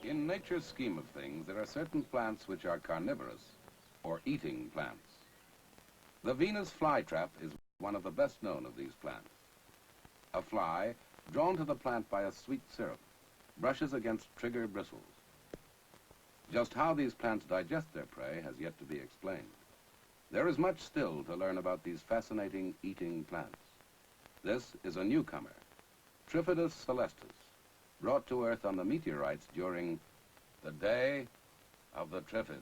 In nature's scheme of things, there are certain plants which are carnivorous, or eating plants. The Venus flytrap is one of the best known of these plants. A fly, drawn to the plant by a sweet syrup, brushes against trigger bristles. Just how these plants digest their prey has yet to be explained. There is much still to learn about these fascinating eating plants. This is a newcomer, Triffids celestis, brought to Earth on the meteorites during the Day of the Triffids.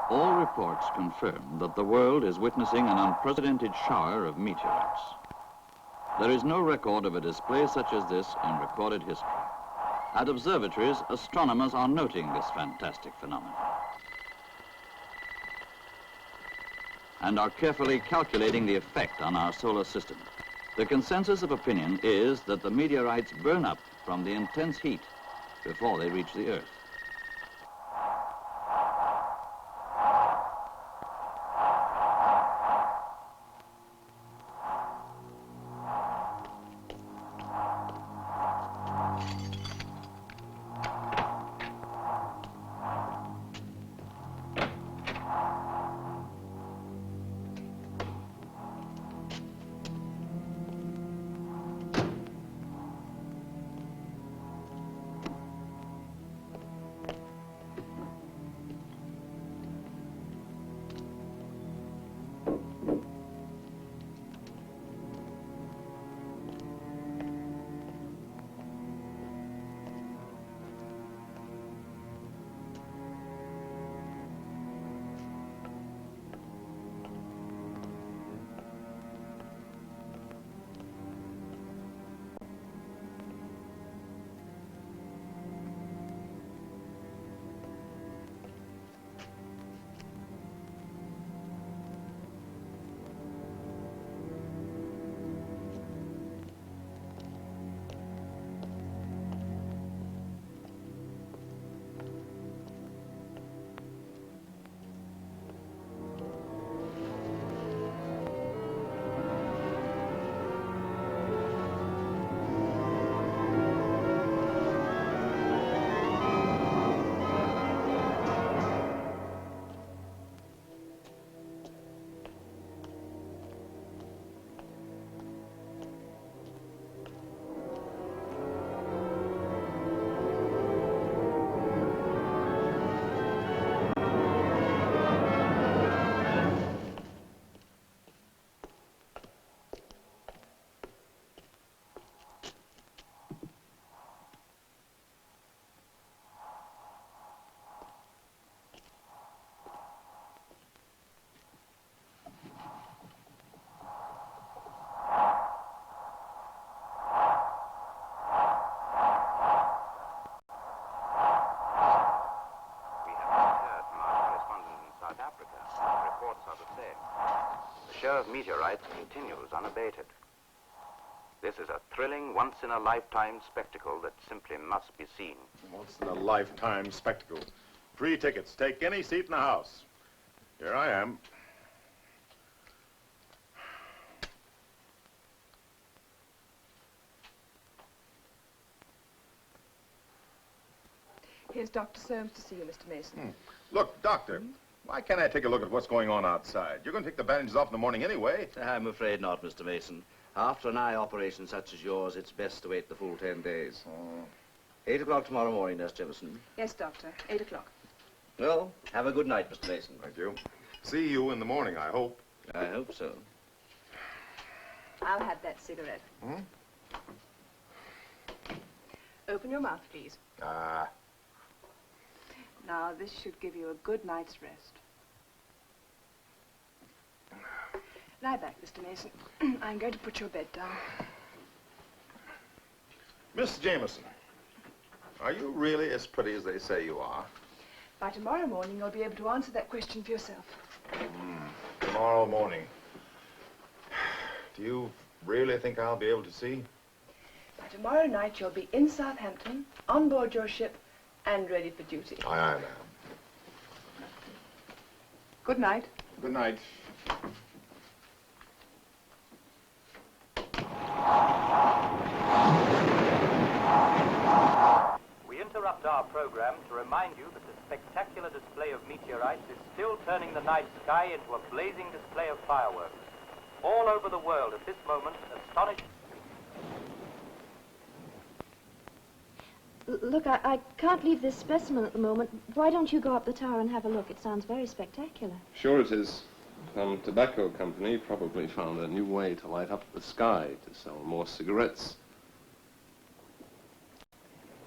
All reports confirm that the world is witnessing an unprecedented shower of meteorites. There is no record of a display such as this in recorded history. At observatories, astronomers are noting this fantastic phenomenon and are carefully calculating the effect on our solar system. The consensus of opinion is that the meteorites burn up from the intense heat before they reach the Earth. continues unabated. This is a thrilling, once-in-a-lifetime spectacle that simply must be seen. Once-in-a-lifetime spectacle. Free tickets. Take any seat in the house. Here I am. Here's Dr. Soames to see you, Mr. Mason. Look, Doctor, why can't I take a look at what's going on outside? You're going to take the bandages off in the morning anyway. I'm afraid not, Mr. Mason. After an eye operation such as yours, it's best to wait the full 10 days. 8 o'clock tomorrow morning, Nurse Jefferson. Yes, Doctor. 8 o'clock. Well, have a good night, Mr. Mason. Thank you. See you in the morning, I hope. I hope so. I'll have that cigarette. Open your mouth, please. Now, this should give you a good night's rest. Lie back, Mr. Mason. I'm going to put your bed down. Miss Jameson, are you really as pretty as they say you are? By tomorrow morning, you'll be able to answer that question for yourself. Tomorrow morning. Do you really think I'll be able to see? By tomorrow night, you'll be in Southampton, on board your ship, and ready for duty. Aye, aye, ma'am. Good night. Good night. We interrupt our program to remind you that the spectacular display of meteorites is still turning the night sky into a blazing display of fireworks. All over the world at this moment, astonished... Look, I can't leave this specimen at the moment. Why don't you go up the tower and have a look? It sounds very spectacular. Sure it is. Some tobacco company probably found a new way to light up the sky to sell more cigarettes.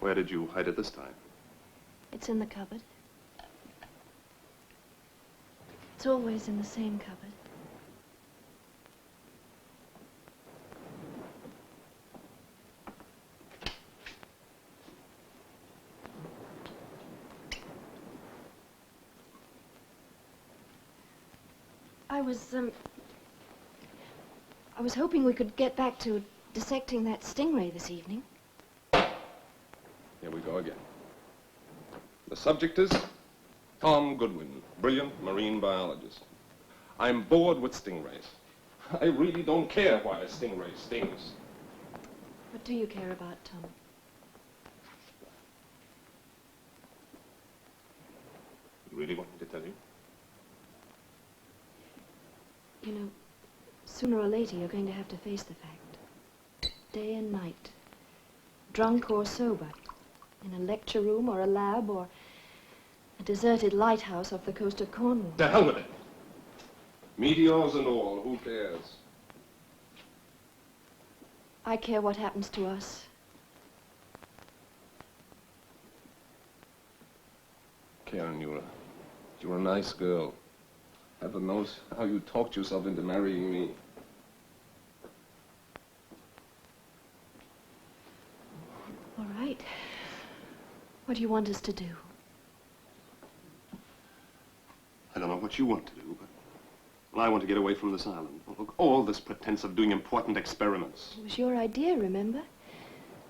Where did you hide it this time? It's in the cupboard. It's always in the same cupboard. I was hoping we could get back to dissecting that stingray this evening. Here we go again. The subject is Tom Goodwin, brilliant marine biologist. I'm bored with stingrays. I really don't care why a stingray stings. What do you care about, Tom? You really want me to tell you? You know, sooner or later you're going to have to face the fact. Day and night. Drunk or sober. In a lecture room or a lab or a deserted lighthouse off the coast of Cornwall. To hell with it. Meteors and all, who cares? I care what happens to us. Karen, you're a nice girl. Heaven knows how you talked yourself into marrying me. All right. What do you want us to do? I don't know what you want to do, but well, I want to get away from this island. Look, all this pretense of doing important experiments. It was your idea, remember?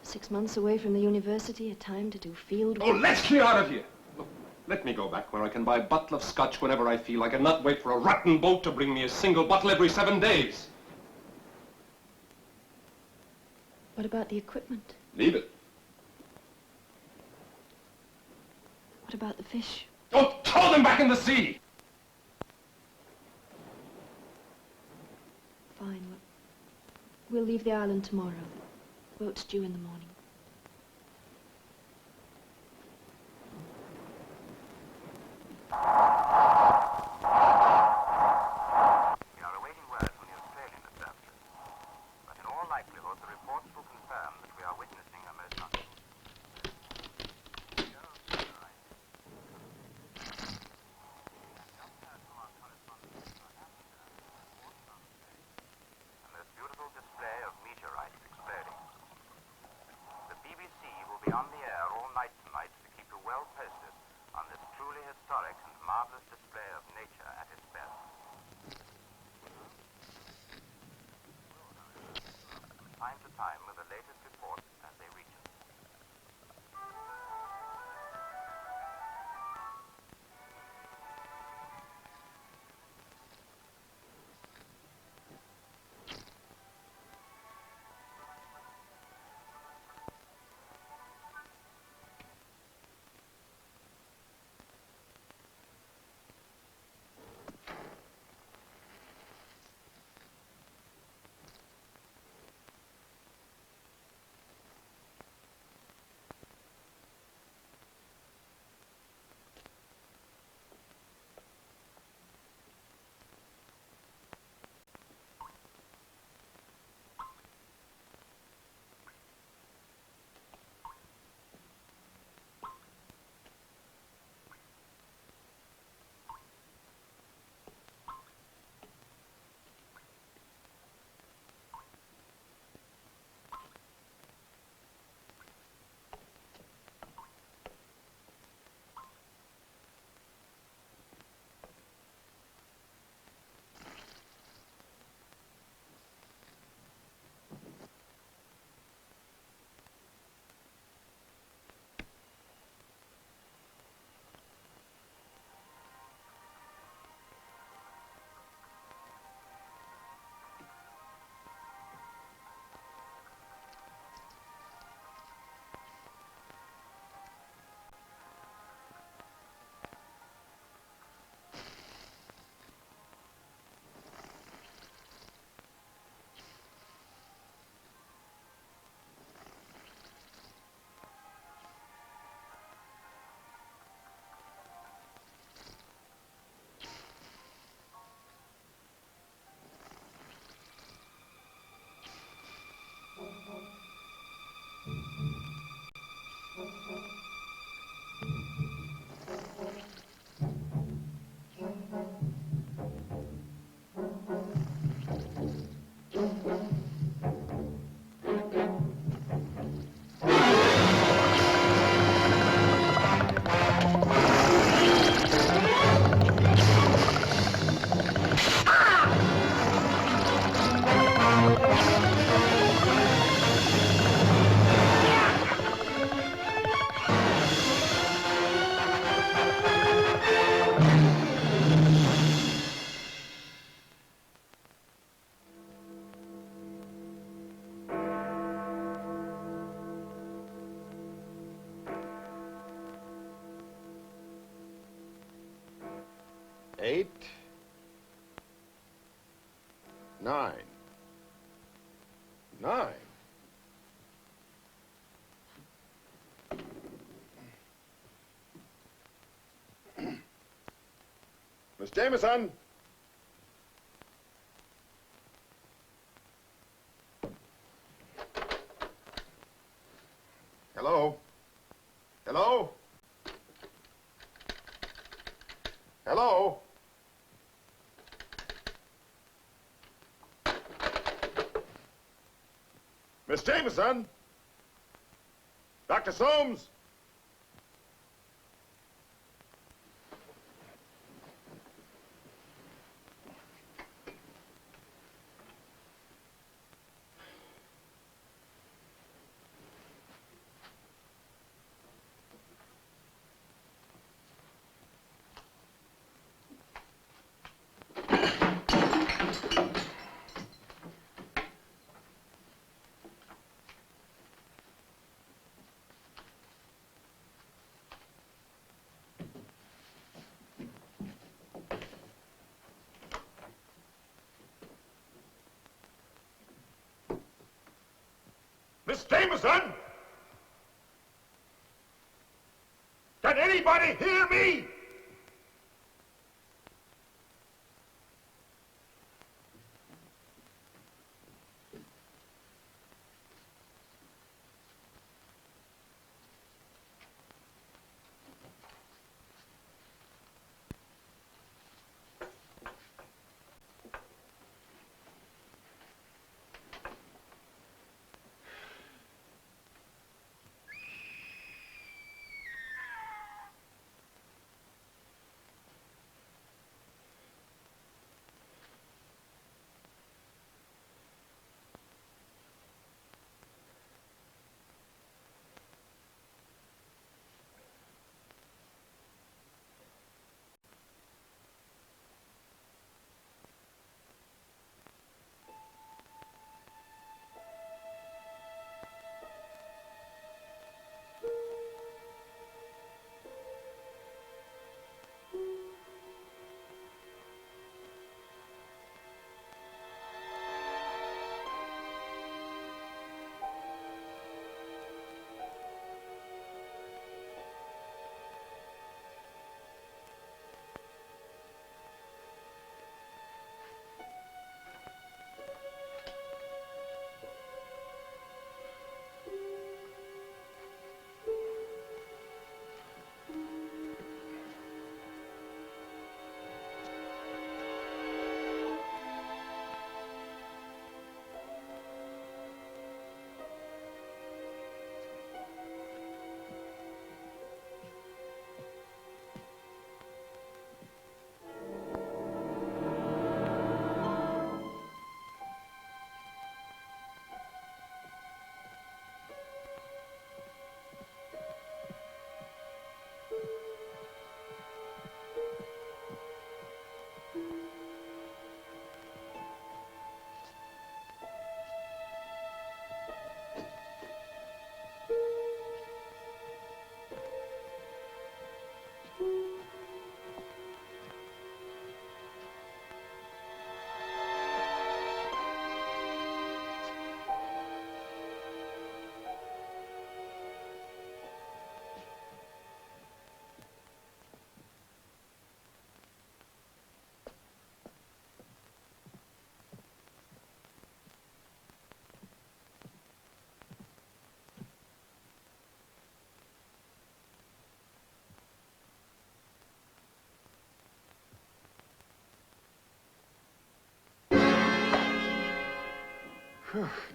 6 months away from the university, a time to do field Oh, work. let's clear out of here. Look, let me go back where I can buy a bottle of scotch whenever I feel like and not wait for a rotten boat to bring me a single bottle every 7 days. What about the equipment? Leave it. What about the fish? Oh, throw them back in the sea! Fine. We'll leave the island tomorrow. Boat's due in the morning. We are awaiting word from the Australian establishment, but in all likelihood the reports will confirm that we are witnessing a most a most beautiful display of meteorites exploding. The BBC will be on the air all night tonight to keep you well posted on this truly historic and marvelous display of nature at its best. time with the latest reports as they reach us. Eight, 9, 9. Miss Jameson. Hello? Hello? Hello? Miss Jameson? Dr. Soames? Miss Jameson? Can anybody hear me?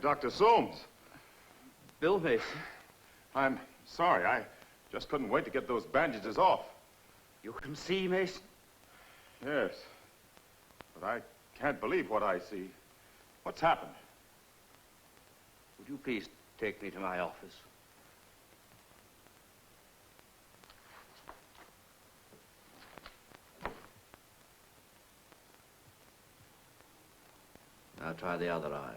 Dr. Soames. Bill Mason. I'm sorry. I just couldn't wait to get those bandages off. You can see, Mason? Yes. But I can't believe what I see. What's happened? Would you please take me to my office? Now try the other eye.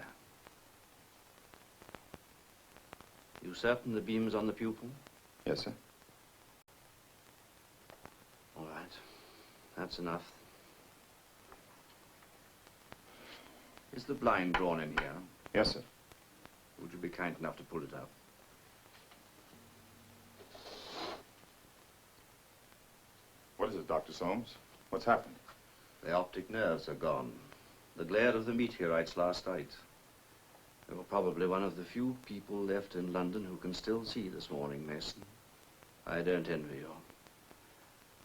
You certain the beam's on the pupil? Yes, sir. All right. That's enough. Is the blind drawn in here? Yes, sir. Would you be kind enough to pull it up? What is it, Dr. Soames? What's happened? The optic nerves are gone. The glare of the meteorites last night. You were probably one of the few people left in London who can still see this morning, Mason. I don't envy you.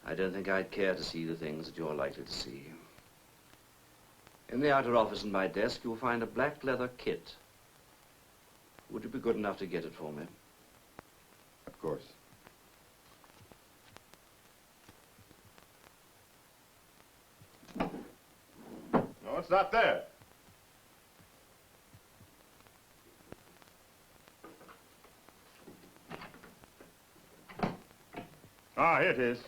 I don't think I'd care to see the things that you're likely to see. In the outer office in my desk, you'll find a black leather kit. Would you be good enough to get it for me? Of course. No, it's not there. Ah, here it is.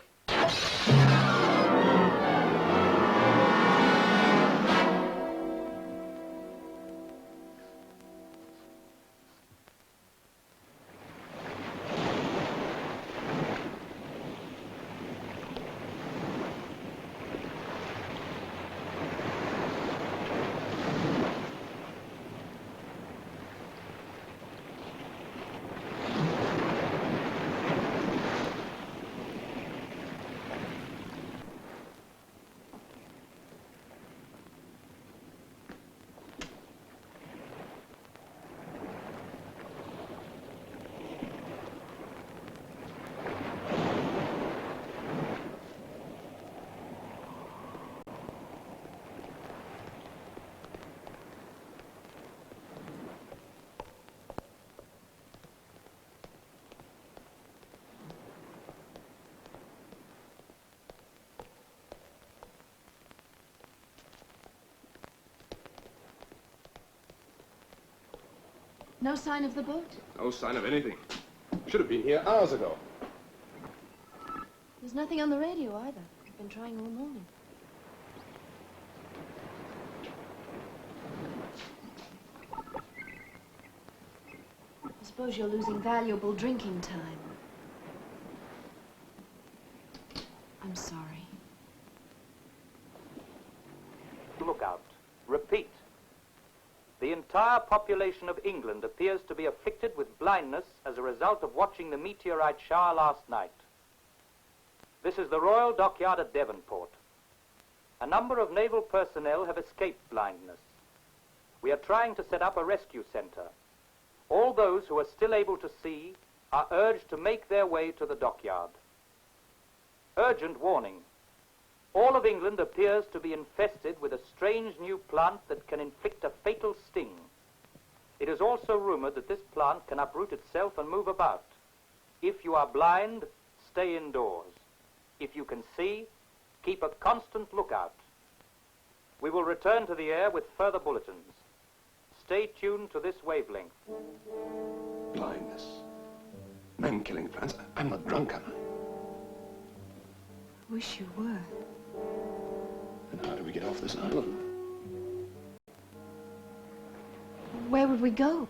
No sign of the boat? No sign of anything. Should have been here hours ago. There's nothing on the radio either. I've been trying all morning. I suppose you're losing valuable drinking time. I'm sorry. Look out. Repeat. The entire population of England appears to be afflicted with blindness as a result of watching the meteorite shower last night. This is the Royal Dockyard at Devonport. A number of naval personnel have escaped blindness. We are trying to set up a rescue center. All those who are still able to see are urged to make their way to the dockyard. Urgent warning. All of England appears to be infested with a strange new plant that can inflict a fatal sting. It is also rumored that this plant can uproot itself and move about. If you are blind, stay indoors. If you can see, keep a constant lookout. We will return to the air with further bulletins. Stay tuned to this wavelength. Blindness. Man-killing plants. I'm not drunk, am I? Wish you were. And how do we get off this island? Where would we go?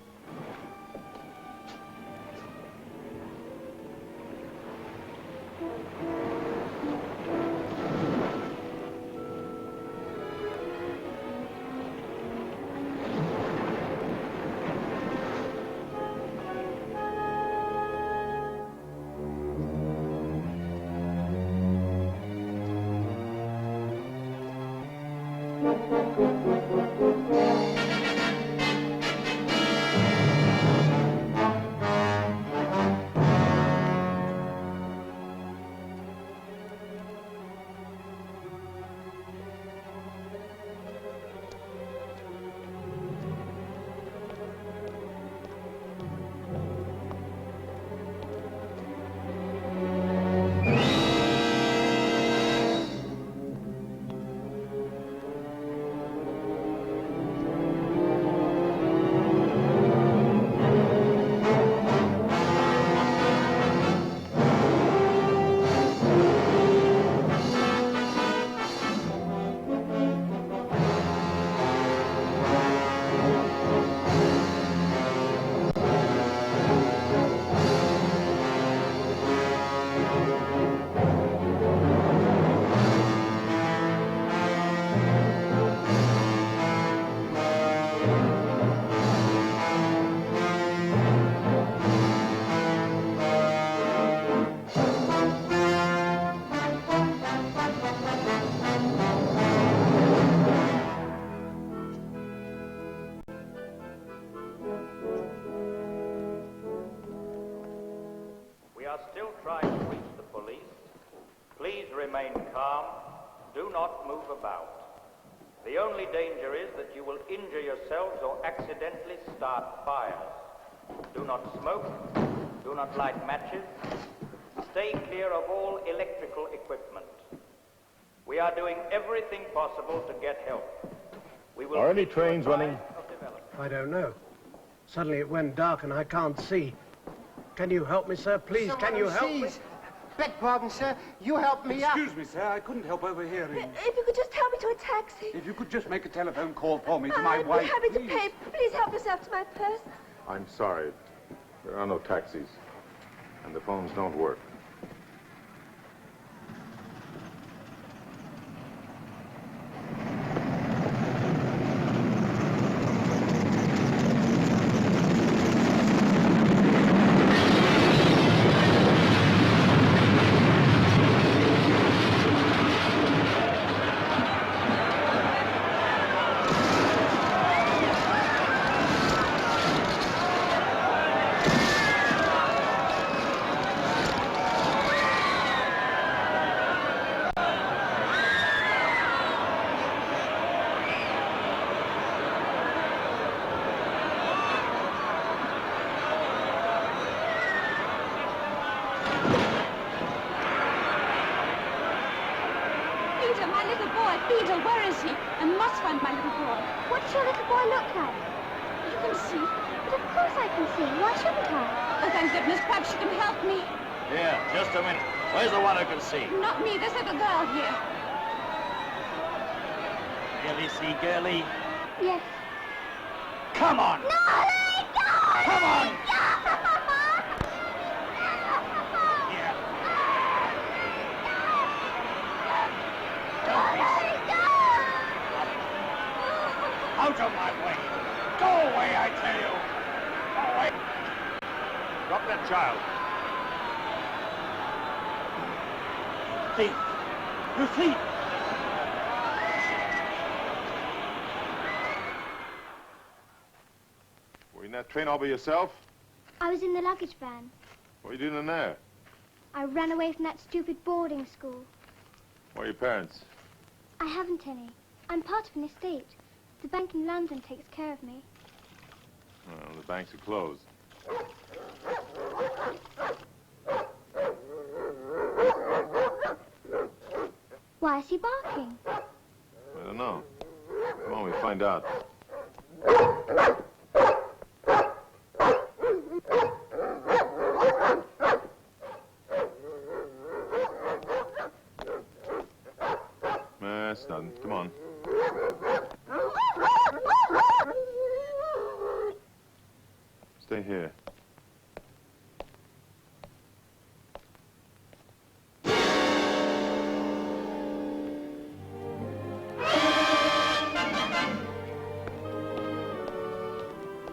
still trying to reach the police, please remain calm. Do not move about. The only danger is that you will injure yourselves or accidentally start fires. Do not smoke. Do not light matches. Stay clear of all electrical equipment. We are doing everything possible to get help. We will Are any trains running? I don't know. Suddenly it went dark and I can't see. Can you help me, sir? Please, can you help me? Beg pardon, sir. You help me up. Excuse me, sir. I couldn't help overhearing. If you could just help me to a taxi. If you could just make a telephone call for me to my I'd wife, be happy please. to pay. Please help yourself to my purse. I'm sorry. There are no taxis. And the phones don't work. Peter, my little boy. Peter, where is he? I must find my little boy. What does your little boy look like? You can see. But of course I can see. Why shouldn't I? Oh, thank goodness. Perhaps you can help me. Here, just a minute. Where's the one who can see? Not me. This little girl here. Girlie, see, girlie? Yes. Come on! No, let go! Come on! Here. Out of my way! Go away, I tell you! Go away! Drop that child. Thief! You thief! Were you in that train all by yourself? I was in the luggage van. What are you doing in there? I ran away from that stupid boarding school. Where are your parents? I haven't any. I'm part of an estate. The bank in London takes care of me. Well, the banks are closed. Why is he barking? I don't know. Come on, we'll find out. That's nothing. Come on. Stay here.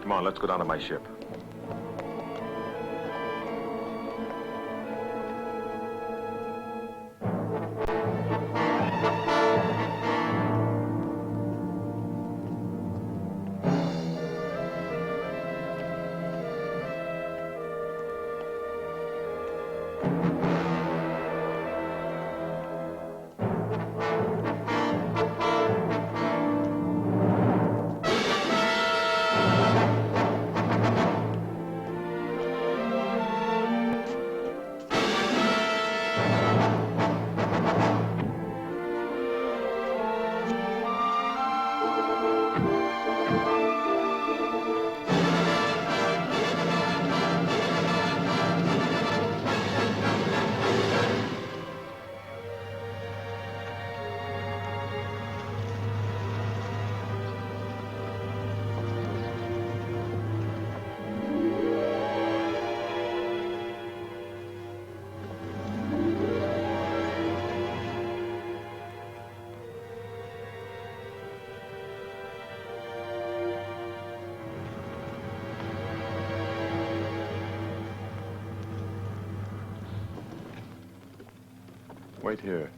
Come on, let's go down to my ship. Wait here.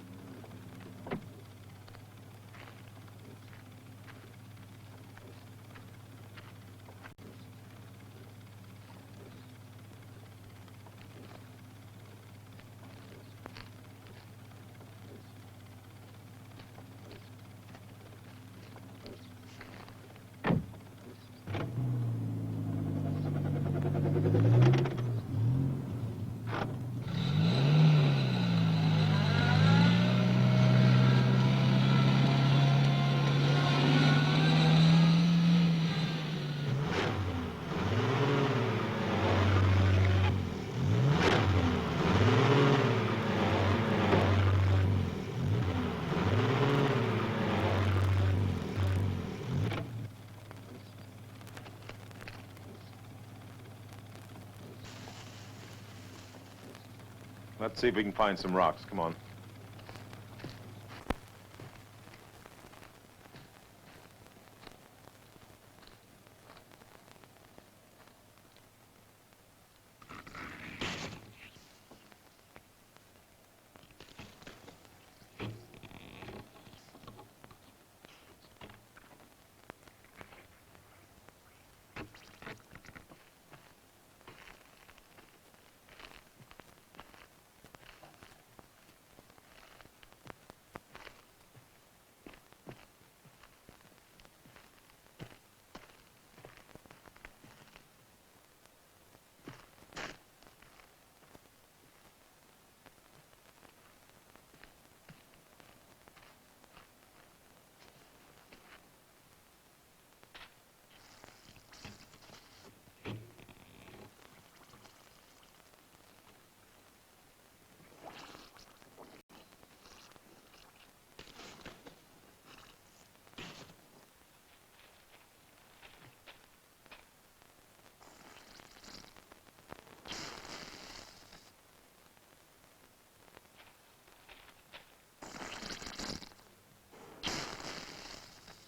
Let's see if we can find some rocks. Come on.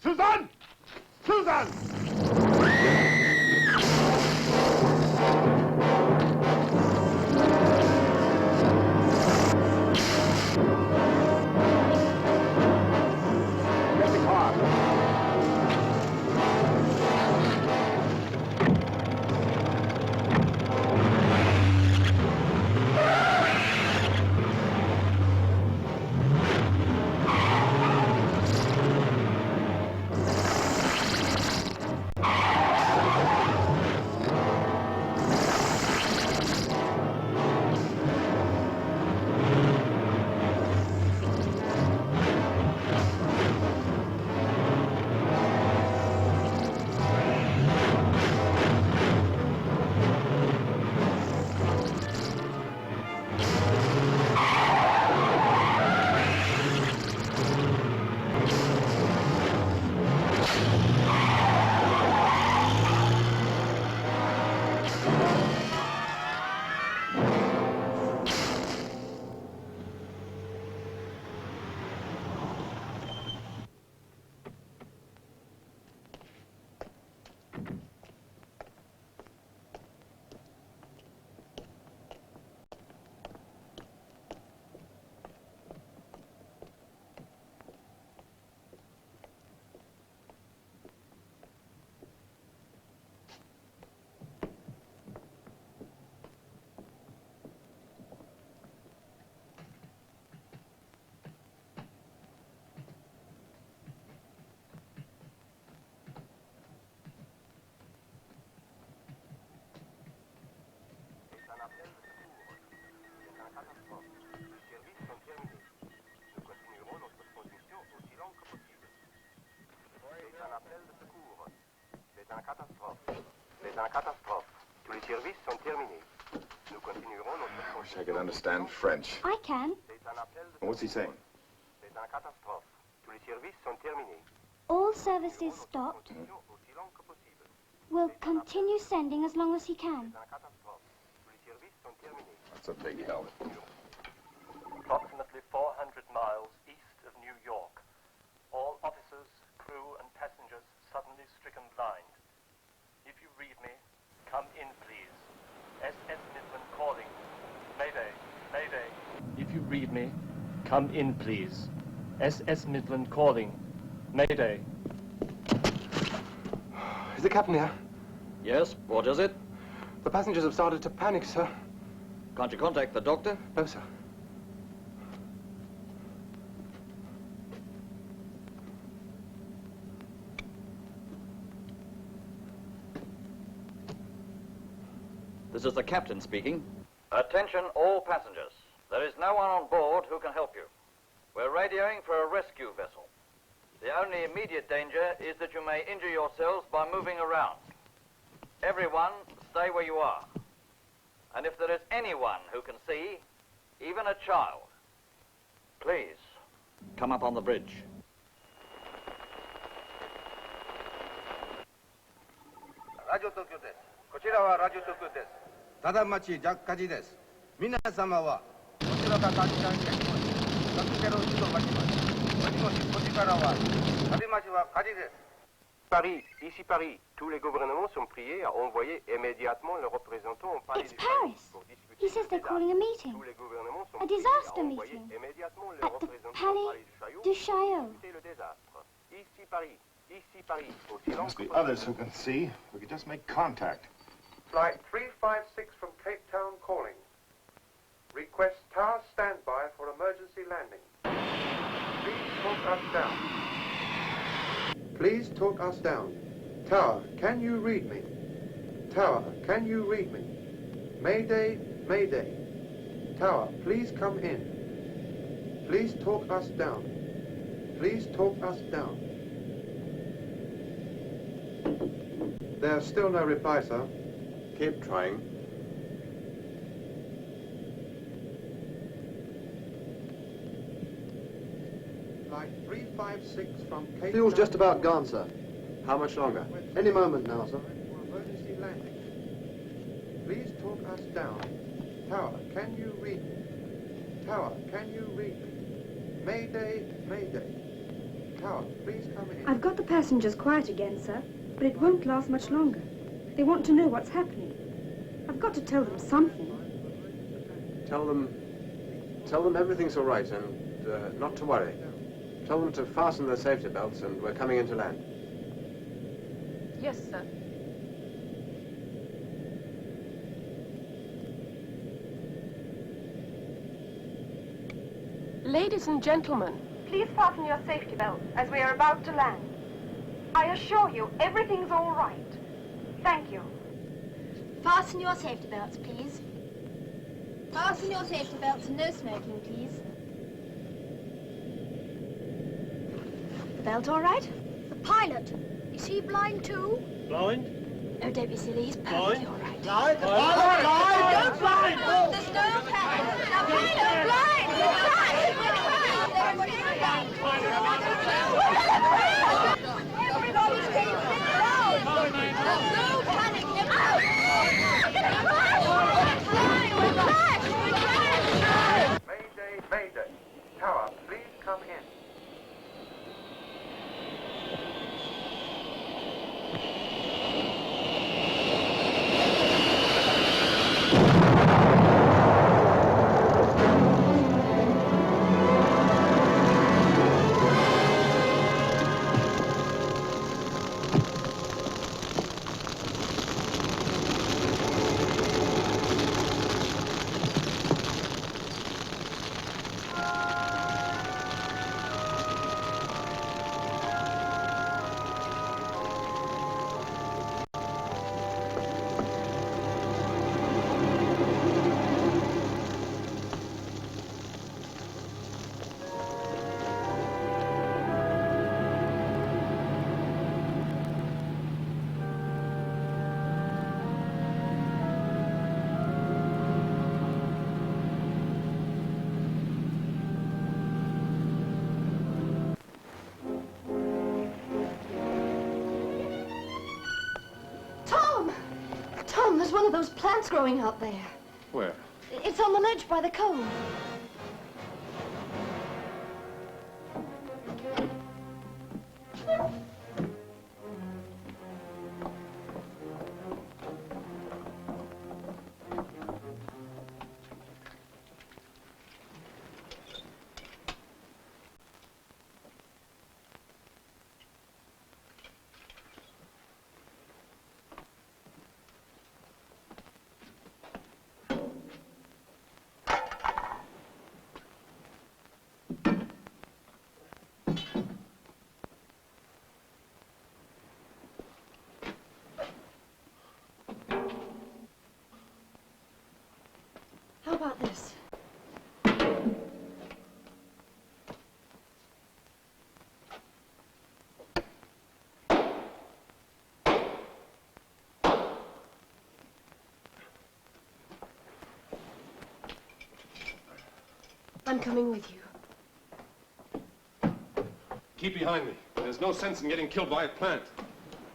Susan! Susan! Get the car. I wish I could understand French. I can. What's he saying? All services stopped. Will continue sending as long as he can. That's a big help. Approximately 400 miles east of New York, all officers, crew, and passengers suddenly stricken blind. If you read me, come in, please. SS Midland calling. Mayday, Mayday. If you read me, come in, please. SS Midland calling. Mayday. Is the captain here? Yes, what is it? The passengers have started to panic, sir. Can't you contact the doctor? No, sir. This is the captain speaking. Attention all passengers. There is no one on board who can help you. We're radioing for a rescue vessel. The only immediate danger is that you may injure yourselves by moving around. Everyone, stay where you are. And if there is anyone who can see, even a child, please come up on the bridge. Radio Tokyo です。こちらはラジオ東京です。ただ町ジャッカジです。皆様は 가까이까지 땡기고 전투대로 이동하지만 어디든지 포지가라와 다리마시와 가지게. Paris, ici Paris. Tous les gouvernements sont priés à envoyer immédiatement leurs représentants au palais It's du Paris. pour discuter He says they're calling a meeting. Tous les gouvernements sont A priés disaster à envoyer meeting. immédiatement At leurs the représentants au Palais palais du du Chaillot. Chaillot pour discuter le désastre. Ici Paris, aussi There long must que be possible. others who can see. We could just make contact. Flight 356 from Cape Town calling. Request tower standby for emergency landing. Please talk us down. Please talk us down. Tower, can you read me? Tower, can you read me? Mayday, Mayday. Tower, please come in. Please talk us down. Please talk us down. There's still no reply, sir. Keep trying. Flight 356 from Cape Fuel's Town just about calling. gone, sir. How much longer? Any moment now, sir. For emergency landing. Please talk us down. Tower, can you read me? Tower, can you read me? Mayday, Mayday. Tower, please come in. I've got the passengers quiet again, sir, but it won't last much longer. They want to know what's happening. I've got to tell them something. Tell them everything's all right and not to worry. Tell them to fasten their safety belts and we're coming in to land. Yes, sir. Ladies and gentlemen, please fasten your safety belts as we are about to land. I assure you, everything's all right. Thank you. Fasten your safety belts, please. Fasten your safety belts and no smoking, please. The belt all right? The pilot, is he blind too? Blind? Oh, don't be silly. He's perfectly all right. Blind? The pilot blind? Don't blind! There's no pilot! The pilot blind! We're blind! Everybody's getting picked out! No panic! Mayday, Mayday. Tower, please come in. Tom, there's one of those plants growing out there. Where? It's on the ledge by the cove. How about this? I'm coming with you. Keep behind me. There's no sense in getting killed by a plant.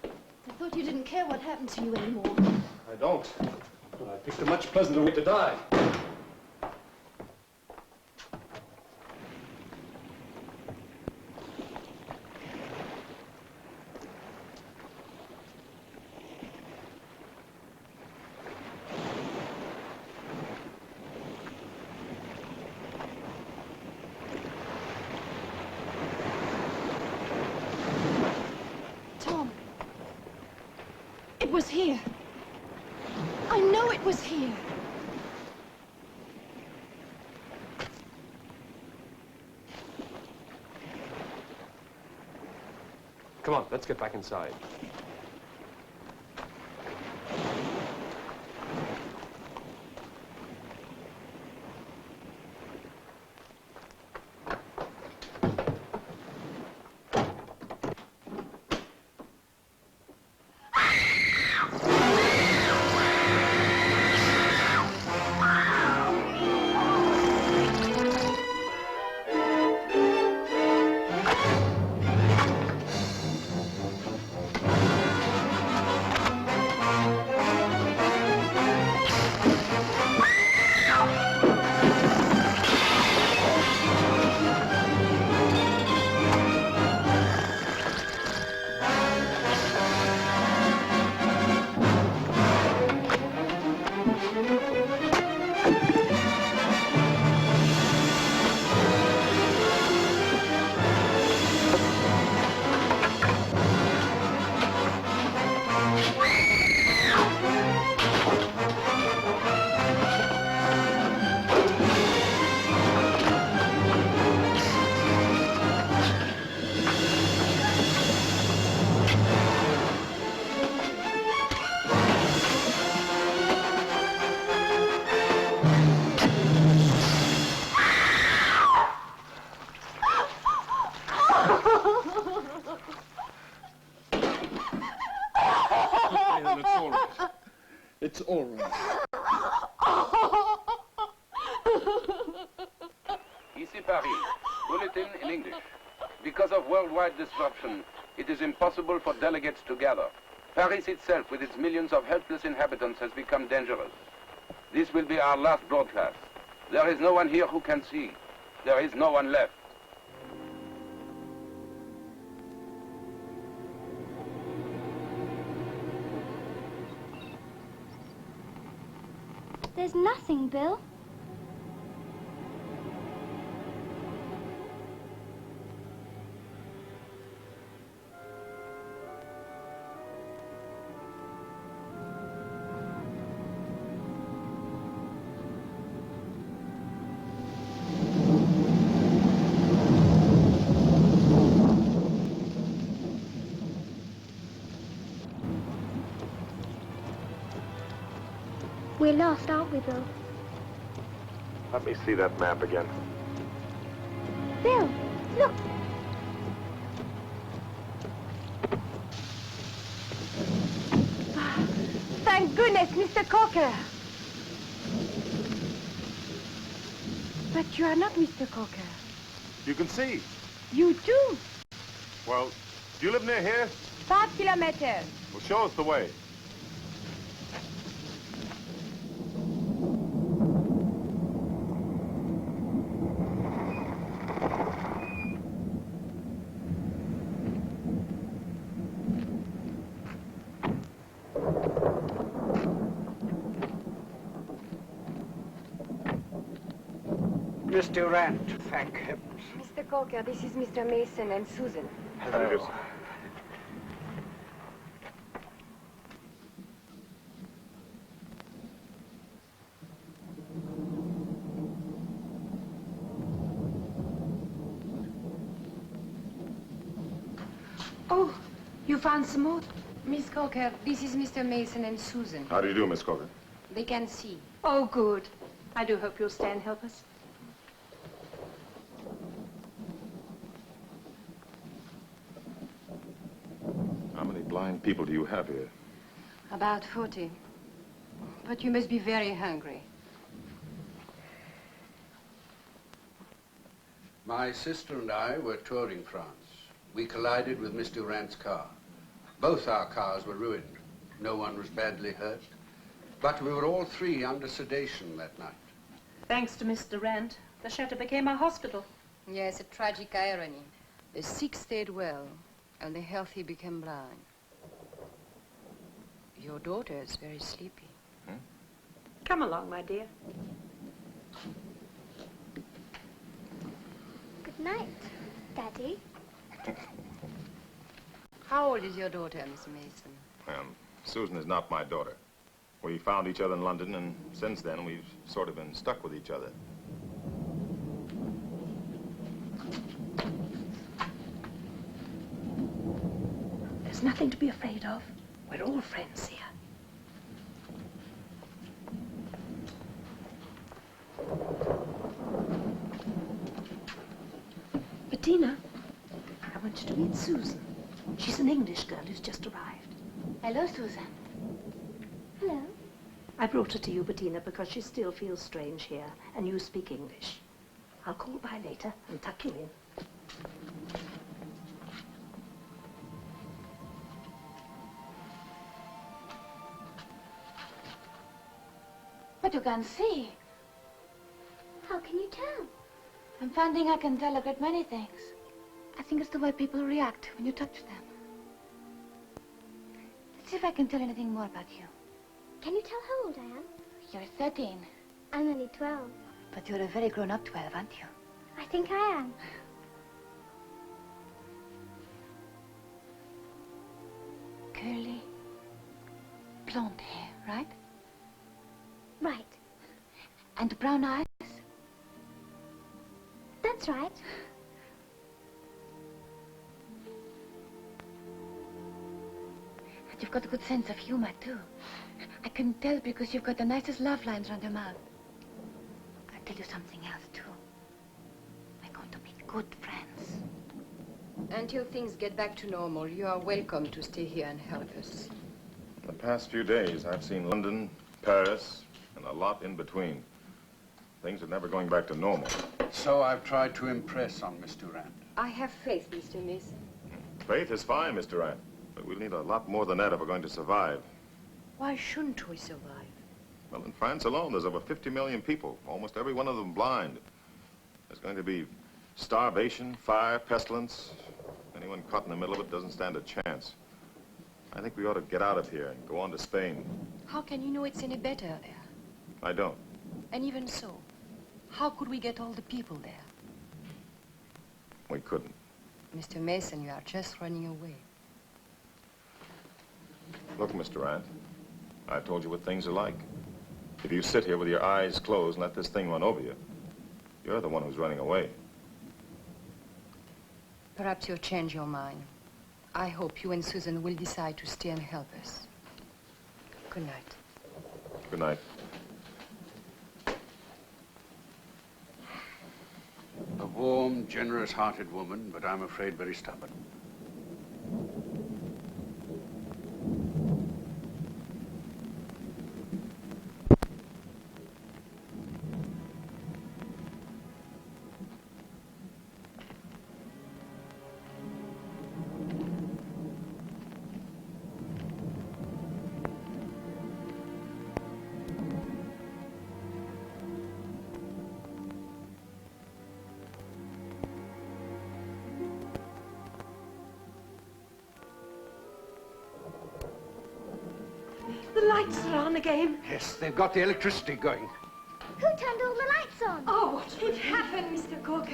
I thought you didn't care what happened to you anymore. I don't. But I picked a much pleasanter way to die. It was here. I know it was here. Come on, let's get back inside. It's all right. Ici Paris. Bulletin in English. Because of worldwide disruption, it is impossible for delegates to gather. Paris itself, with its millions of helpless inhabitants, has become dangerous. This will be our last broadcast. There is no one here who can see. There is no one left. There's nothing, Bill. We're lost, aren't we, Bill? Let me see that map again. Bill, look! Thank goodness, Mr. Cocker. But you are not Mr. Cocker. You can see. You too. Well, do you live near here? 5 kilometers. Well, show us the way. Miss Durant, thank heavens. Mr. Cocker, this is Mr. Mason and Susan. Hello. Oh, you found some more? Miss Cocker, this is Mr. Mason and Susan. How do you do, Miss Cocker? They can see. Oh, good. I do hope you'll stay and help us. How many blind people do you have here? About 40. But you must be very hungry. My sister and I were touring France. We collided with Miss Durant's car. Both our cars were ruined. No one was badly hurt. But we were all three under sedation that night. Thanks to Miss Durant, the chateau became a hospital. Yes, a tragic irony. The sick stayed well, and the healthy became blind. Your daughter is very sleepy. Come along, my dear. Good night, Daddy. How old is your daughter, Miss Mason? Susan is not my daughter. We found each other in London, and since then we've sort of been stuck with each other. There's nothing to be afraid of. We're all friends here. Bettina, I want you to meet Susan. She's an English girl who's just arrived. Hello, Susan. Hello. I brought her to you, Bettina, because she still feels strange here, and you speak English. I'll call by later and tuck you in. But you can't see. How can you tell? I'm finding I can tell a great many things. I think it's the way people react when you touch them. Let's see if I can tell anything more about you. Can you tell how old I am? You're 13. I'm only 12. But you're a very grown-up 12, aren't you? I think I am. Curly, blonde hair, right? Right. And brown eyes? That's right. And you've got a good sense of humor, too. I can tell because you've got the nicest laugh lines around your mouth. I'll tell you something else, too. We're going to be good friends. Until things get back to normal, you are welcome to stay here and help us. The past few days, I've seen London, Paris, and a lot in between. Things are never going back to normal. So I've tried to impress on Miss Durant. I have faith, Mr. Mason. Faith is fine, Miss Durant, but we'll need a lot more than that if we're going to survive. Why shouldn't we survive? Well, in France alone, there's over 50 million people, almost every one of them blind. There's going to be starvation, fire, pestilence. Anyone caught in the middle of it doesn't stand a chance. I think we ought to get out of here and go on to Spain. How can you know it's any better there? I don't. And even so, how could we get all the people there? We couldn't. Mr. Mason, you are just running away. Look, Miss Durant, I've told you what things are like. If you sit here with your eyes closed and let this thing run over you, you're the one who's running away. Perhaps you'll change your mind. I hope you and Susan will decide to stay and help us. Good night. Good night. A warm, generous-hearted woman, but I'm afraid very stubborn. The lights are on again. Yes, they've got the electricity going. Who turned all the lights on? Oh, it happened, Mr. Coker.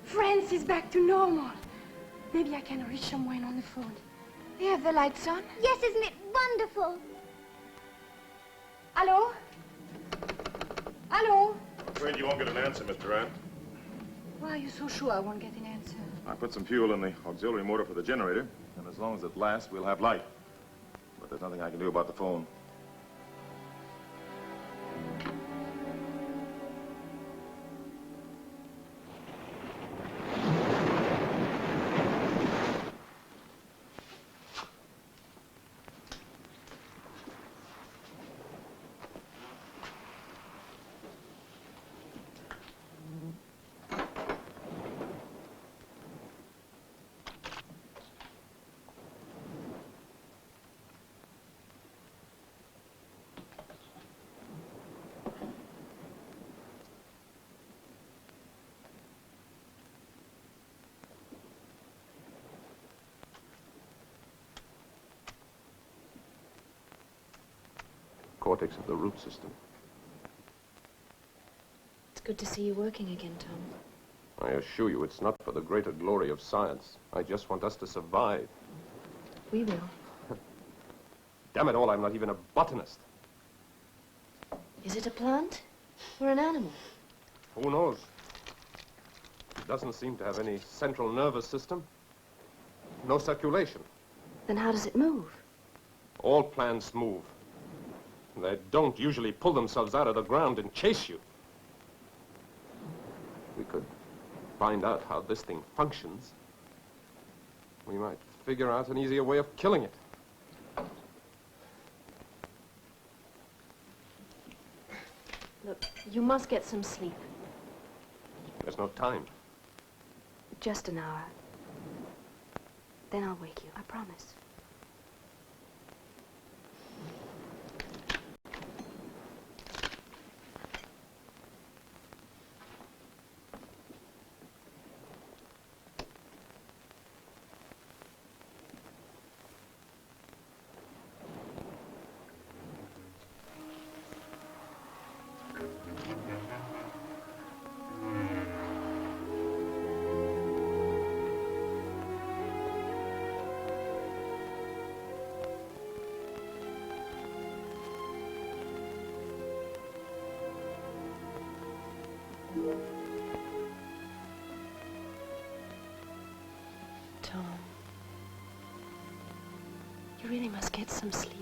France is back to normal. Maybe I can reach someone on the phone. They have the lights on? Yes, isn't it wonderful? Hello? Hello? I'm afraid you won't get an answer, Miss Durant. Why are you so sure I won't get an answer? I put some fuel in the auxiliary motor for the generator, and as long as it lasts, we'll have light. But there's nothing I can do about the phone. Cortex of the root system. It's good to see you working again, Tom. I assure you, it's not for the greater glory of science. I just want us to survive. We will. Damn it all, I'm not even a botanist. Is it a plant or an animal? Who knows? It doesn't seem to have any central nervous system. No circulation. Then how does it move? All plants move. They don't usually pull themselves out of the ground and chase you. We could find out how this thing functions. We might figure out an easier way of killing it. Look, you must get some sleep. There's no time. Just an hour. Then I'll wake you, I promise. Tom, you really must get some sleep.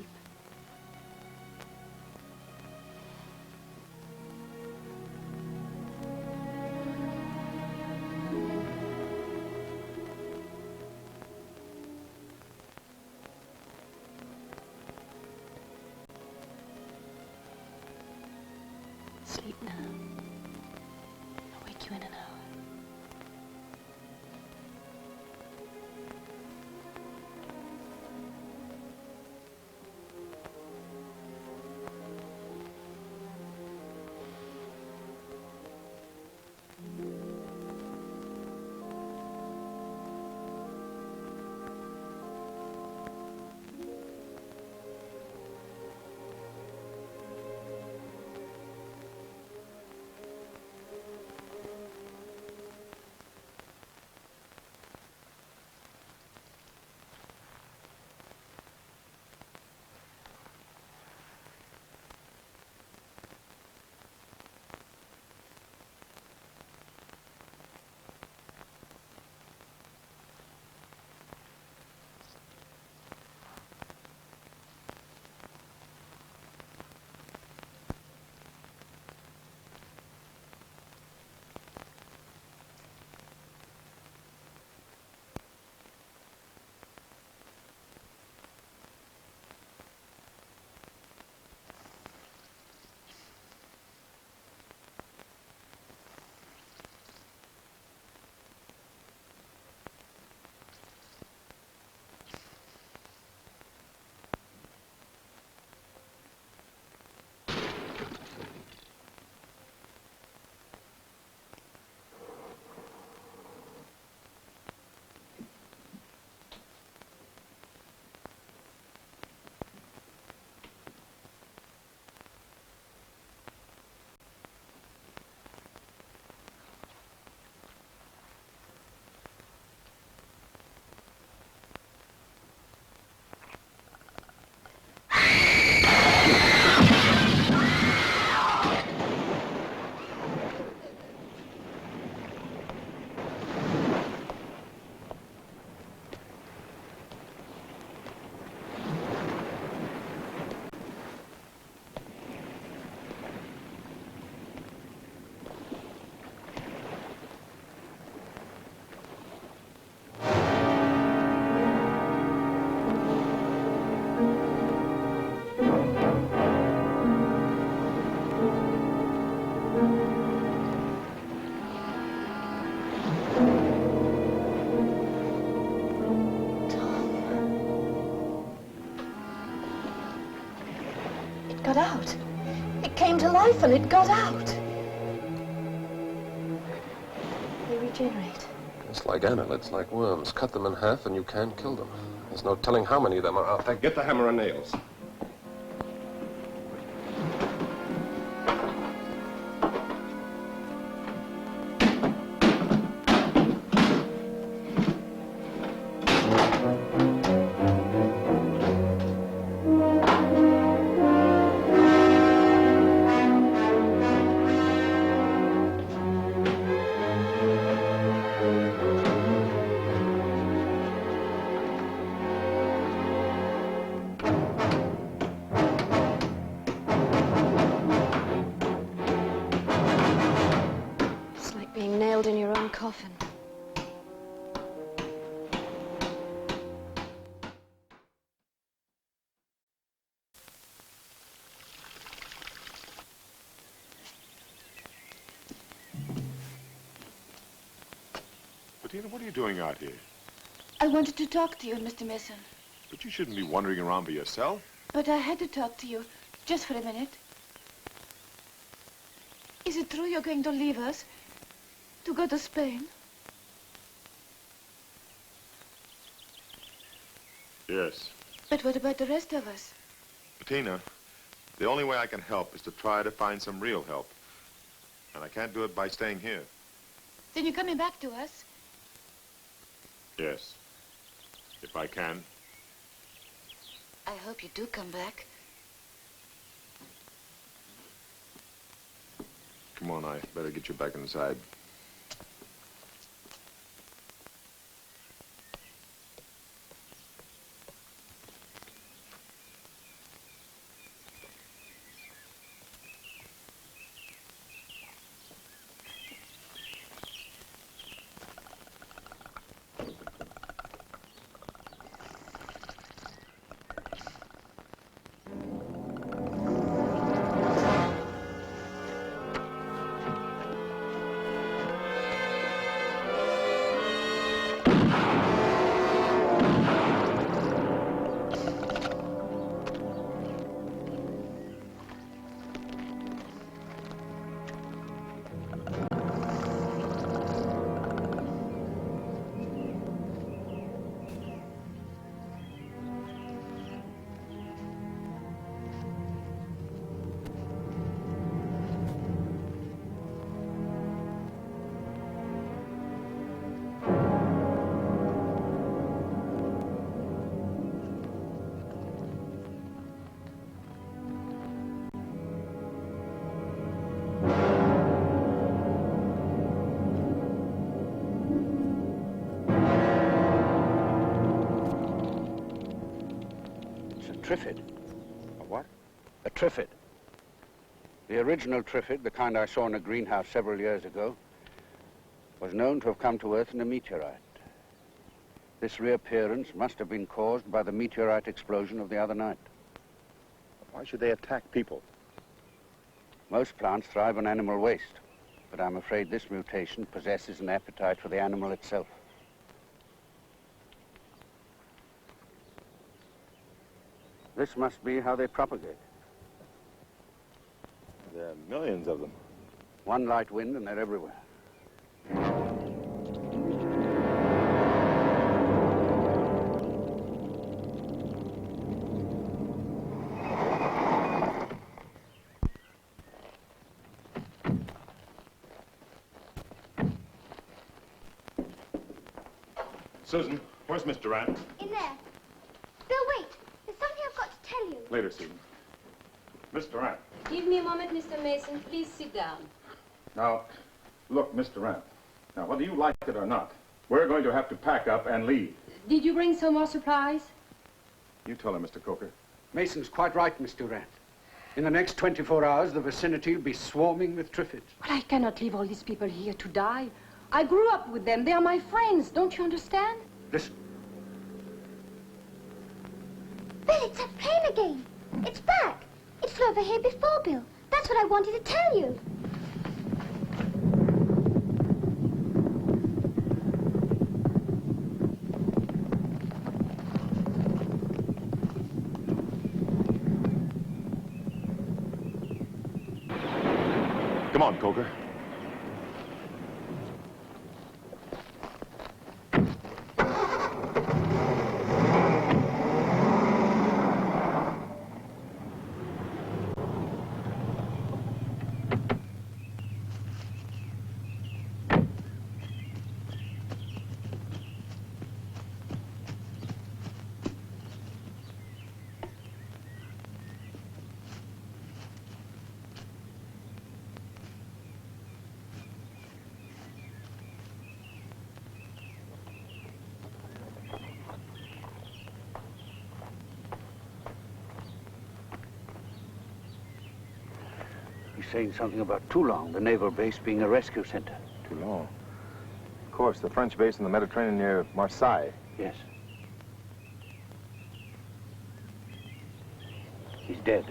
Sleep now. I'll wake you in an hour. Got out. It came to life and it got out. They regenerate. It's like annelids, like worms. Cut them in half and you can't kill them. There's no telling how many of them are out there. Get the hammer and nails. coffin. Bettina, what are you doing out here? I wanted to talk to you, Mr. Mason. But you shouldn't be wandering around by yourself. But I had to talk to you, just for a minute. Is it true you're going to leave us? To go to Spain? Yes. But what about the rest of us? Bettina, the only way I can help is to try to find some real help. And I can't do it by staying here. Then you're coming back to us? Yes. If I can. I hope you do come back. Come on, I better get you back inside. Triffid. A what? A Triffid. The original Triffid, the kind I saw in a greenhouse several years ago, was known to have come to Earth in a meteorite. This reappearance must have been caused by the meteorite explosion of the other night. Why should they attack people? Most plants thrive on animal waste, but I'm afraid this mutation possesses an appetite for the animal itself. This must be how they propagate. There are millions of them. One light wind and they're everywhere. Susan, where's Mr. Durant? In there. Bill, wait. There's something I've got to tell you. Later, Susan. Mr. Durant. Give me a moment, Mr. Mason. Please sit down. Now, look, Mr. Durant. Now, whether you like it or not, we're going to have to pack up and leave. Did you bring some more supplies? You tell her, Mr. Coker. Mason's quite right, Mr. Durant. In the next 24 hours, the vicinity will be swarming with Triffids. But I cannot leave all these people here to die. I grew up with them. They are my friends. Don't you understand? Listen. Bill, it's that plane again. It's back. It flew over here before, Bill. That's what I wanted to tell you. Come on, Coker. He's saying something about Toulon, the naval base being a rescue center. Toulon? course, the French base in the Mediterranean near Marseille. Yes. He's dead.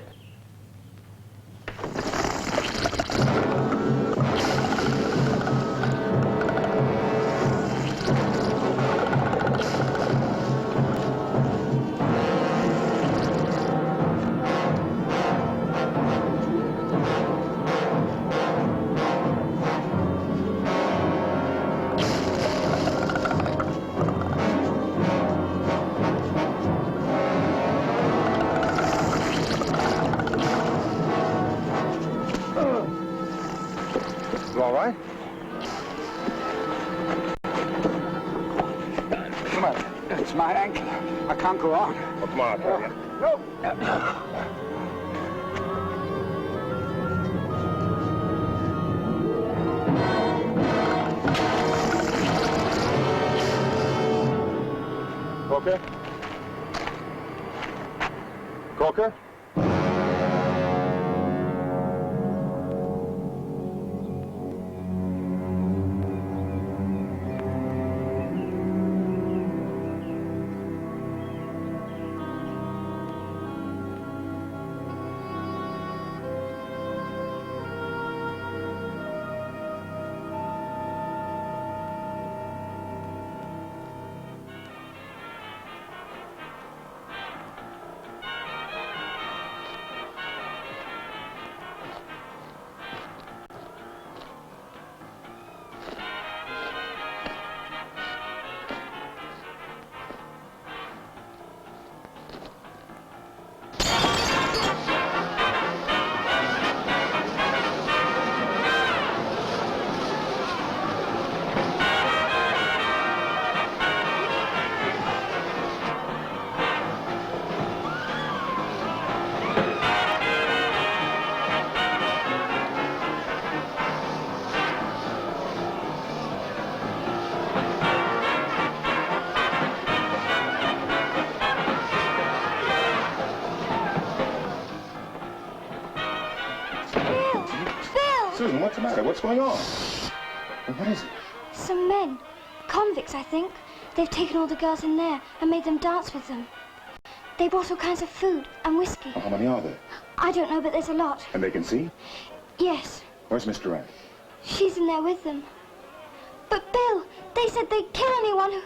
You all right? Come on. It's my ankle. I can't go on. Oh, come on, I'll No. Coker? Coker? Susan, what's the matter? What's going on? What is it? Some men. Convicts, I think. They've taken all the girls in there and made them dance with them. They brought all kinds of food and whiskey. How many are there? I don't know, but there's a lot. And they can see? Yes. Where's Miss Durant? She's in there with them. But Bill, they said they'd kill anyone who...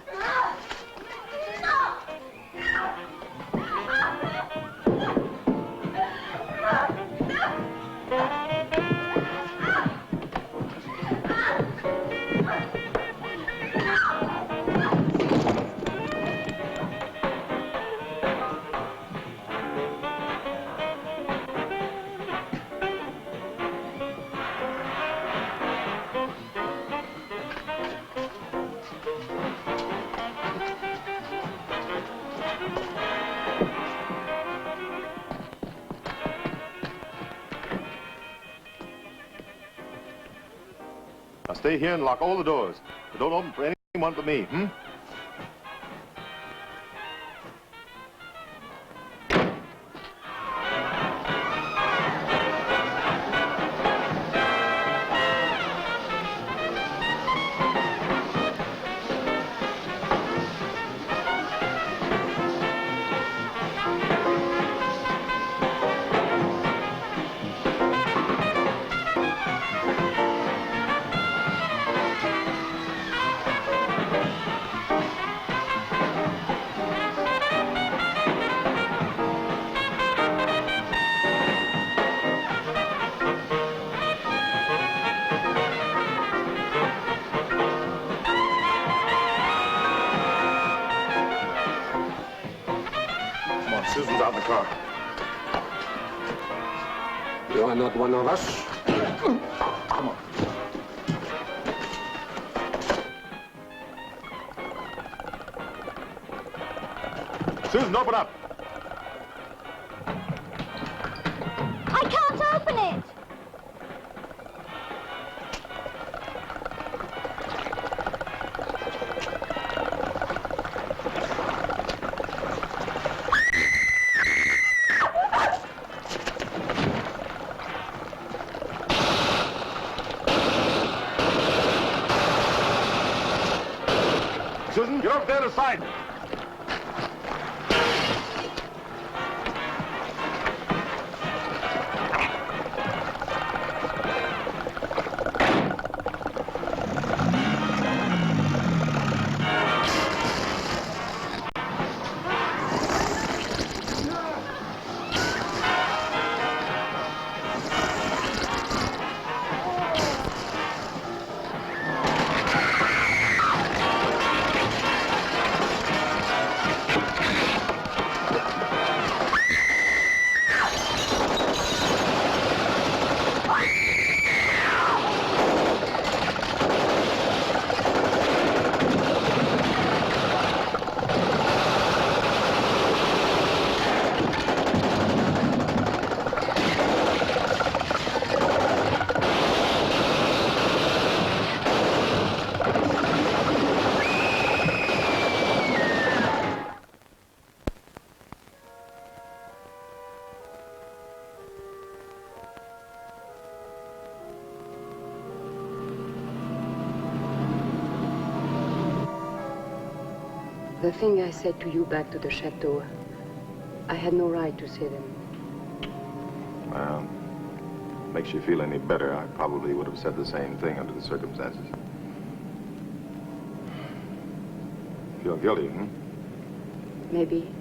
Now stay here and lock all the doors. But don't open for anyone but me, hmm? Susan's out in the car. You are not one of us. Come on. Susan, open up. I can't open it! You're up there to sight. The thing I said to you back to the chateau, I had no right to say them. Well, makes you feel any better. I probably would have said the same thing under the circumstances. Feel guilty, hmm? Maybe.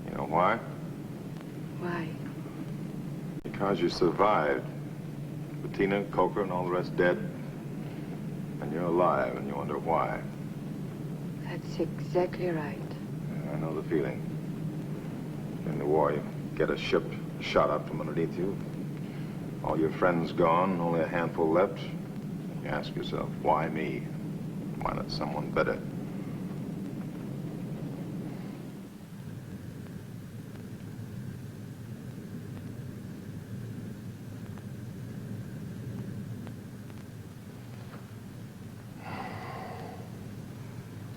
You know why? Why? Because you survived. Bettina, Coker, and all the rest dead. And you're alive, and you wonder why. That's exactly right. I know the feeling. In the war, you get a ship shot out from underneath you. All your friends gone, only a handful left. You ask yourself, why me? Why not someone better?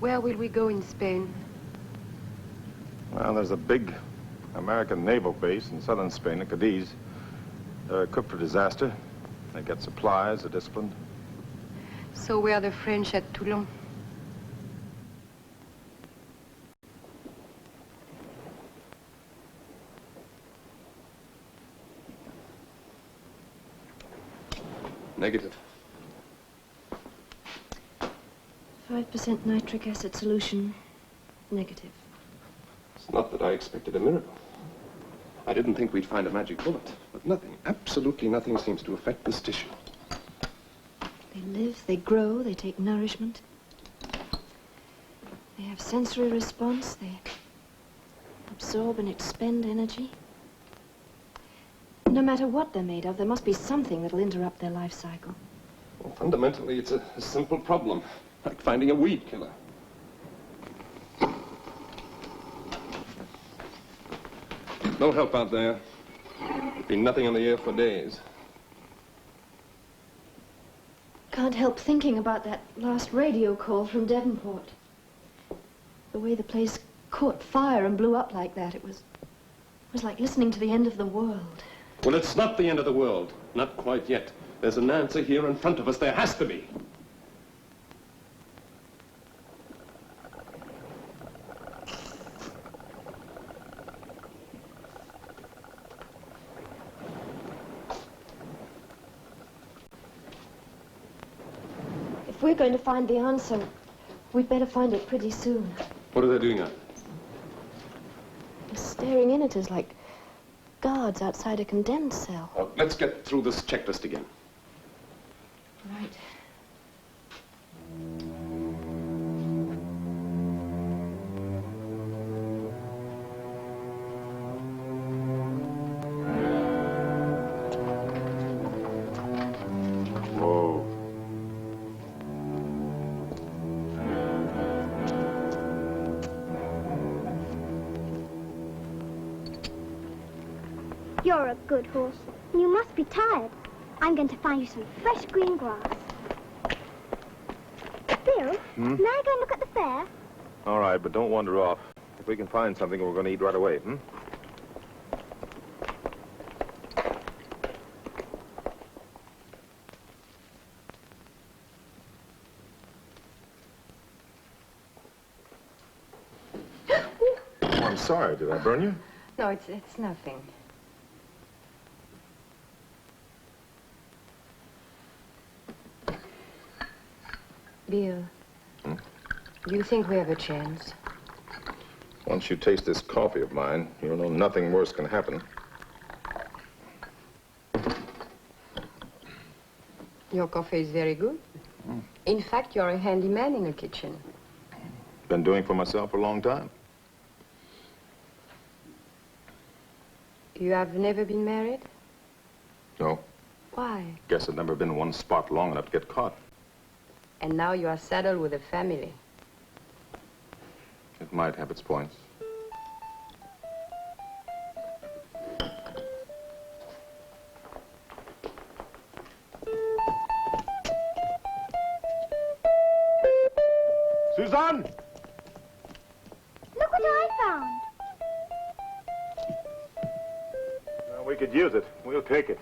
Where will we go in Spain? Well, there's a big American naval base in southern Spain, at Cadiz. They're equipped for disaster. They get supplies, they're disciplined. So we are the French at Toulon. Negative. 5% nitric acid solution, negative. It's not that I expected a miracle. I didn't think we'd find a magic bullet, but nothing, absolutely nothing seems to affect this tissue. They live, they grow, they take nourishment. They have sensory response, they absorb and expend energy. No matter what they're made of, there must be something that'll interrupt their life cycle. Well, fundamentally, it's a simple problem, like finding a weed killer. No help out there. Been nothing on the air for days. Can't help thinking about that last radio call from Devonport. The way the place caught fire and blew up like that, it was like listening to the end of the world. Well, it's not the end of the world. Not quite yet. There's an answer here in front of us. There has to be. If we're going to find the answer, we'd better find it pretty soon. What are they doing now? They're staring in at us like guards outside a condemned cell. Oh, let's get through this checklist again. Right. Whoa. You're a good horse. You must be tired. I'm going to find you some fresh green grass. Bill, may I go and look at the fair? All right, but don't wander off. If we can find something, we're going to eat right away, hmm? I'm sorry. Did I burn you? No, it's nothing. Bill, do you think we have a chance? Once you taste this coffee of mine, you'll know nothing worse can happen. Your coffee is very good. In fact, you're a handyman in the kitchen. Been doing for myself for a long time. You have never been married? No. Why? Guess I've never been in one spot long enough to get caught. And now you are saddled with a family. It might have its points. Suzanne! Look what I found. Well, we could use it. We'll take it.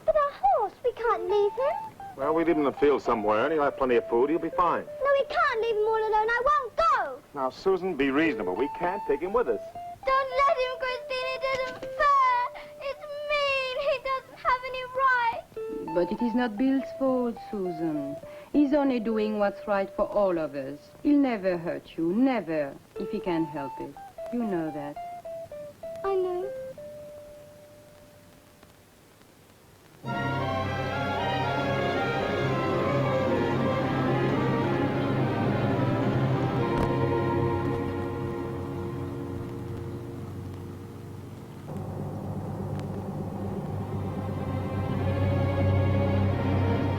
But our horse, we can't leave him. Well, we leave him in the field somewhere, and he'll have plenty of food. He'll be fine. No, we can't leave him all alone. I won't go. Now, Susan, be reasonable. We can't take him with us. Don't let him, Christine. It isn't fair. It's mean. He doesn't have any right. But it is not Bill's fault, Susan. He's only doing what's right for all of us. He'll never hurt you, never, if he can help it. You know that. I know.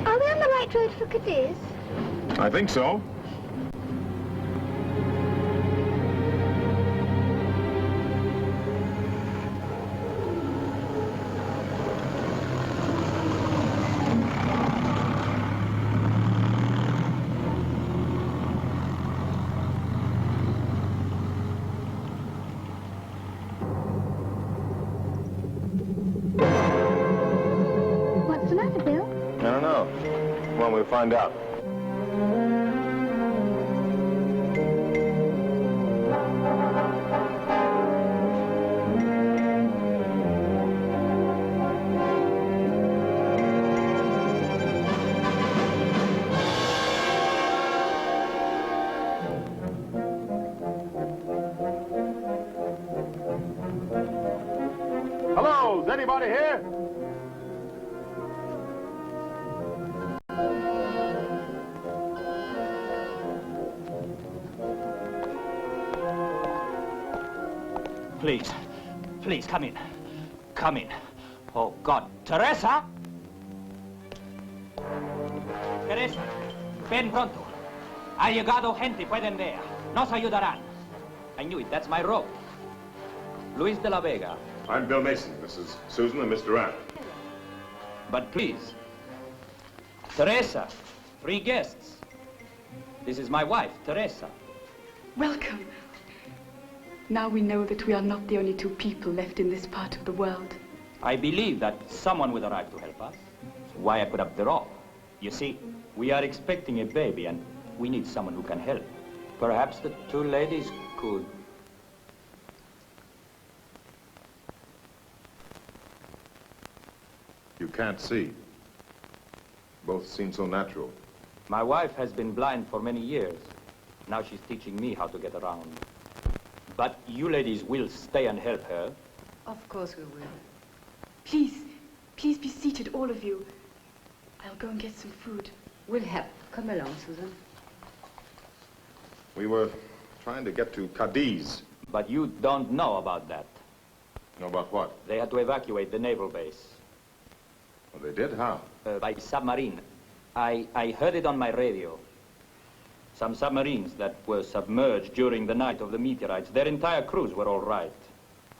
Are we on the right road for Cadiz? I think so. What's the matter, Bill? I don't know. Well, we'll find out. Hello, is anybody here? Please, please, come in. Come in. Oh, God. Teresa! Teresa, ven pronto. Ha llegado gente, pueden ver. Nos ayudarán. I knew it, that's my rope. Luis de la Vega. I'm Bill Mason. This is Susan and Mr. Rapp. But please, Teresa, 3 guests. This is my wife, Teresa. Welcome. Now we know that we are not the only 2 people left in this part of the world. I believe that someone will arrive to help us. That's why I put up the rope. You see, we are expecting a baby and we need someone who can help. Perhaps the 2 ladies could. You can't see. Both seem so natural. My wife has been blind for many years. Now she's teaching me how to get around. But you ladies will stay and help her. Of course we will. Please, please be seated, all of you. I'll go and get some food. We'll help. Come along, Susan. We were trying to get to Cadiz. But you don't know about that. Know about what? They had to evacuate the naval base. Well, they did? How? By submarine. I heard it on my radio. Some submarines that were submerged during the night of the meteorites, their entire crews were all right.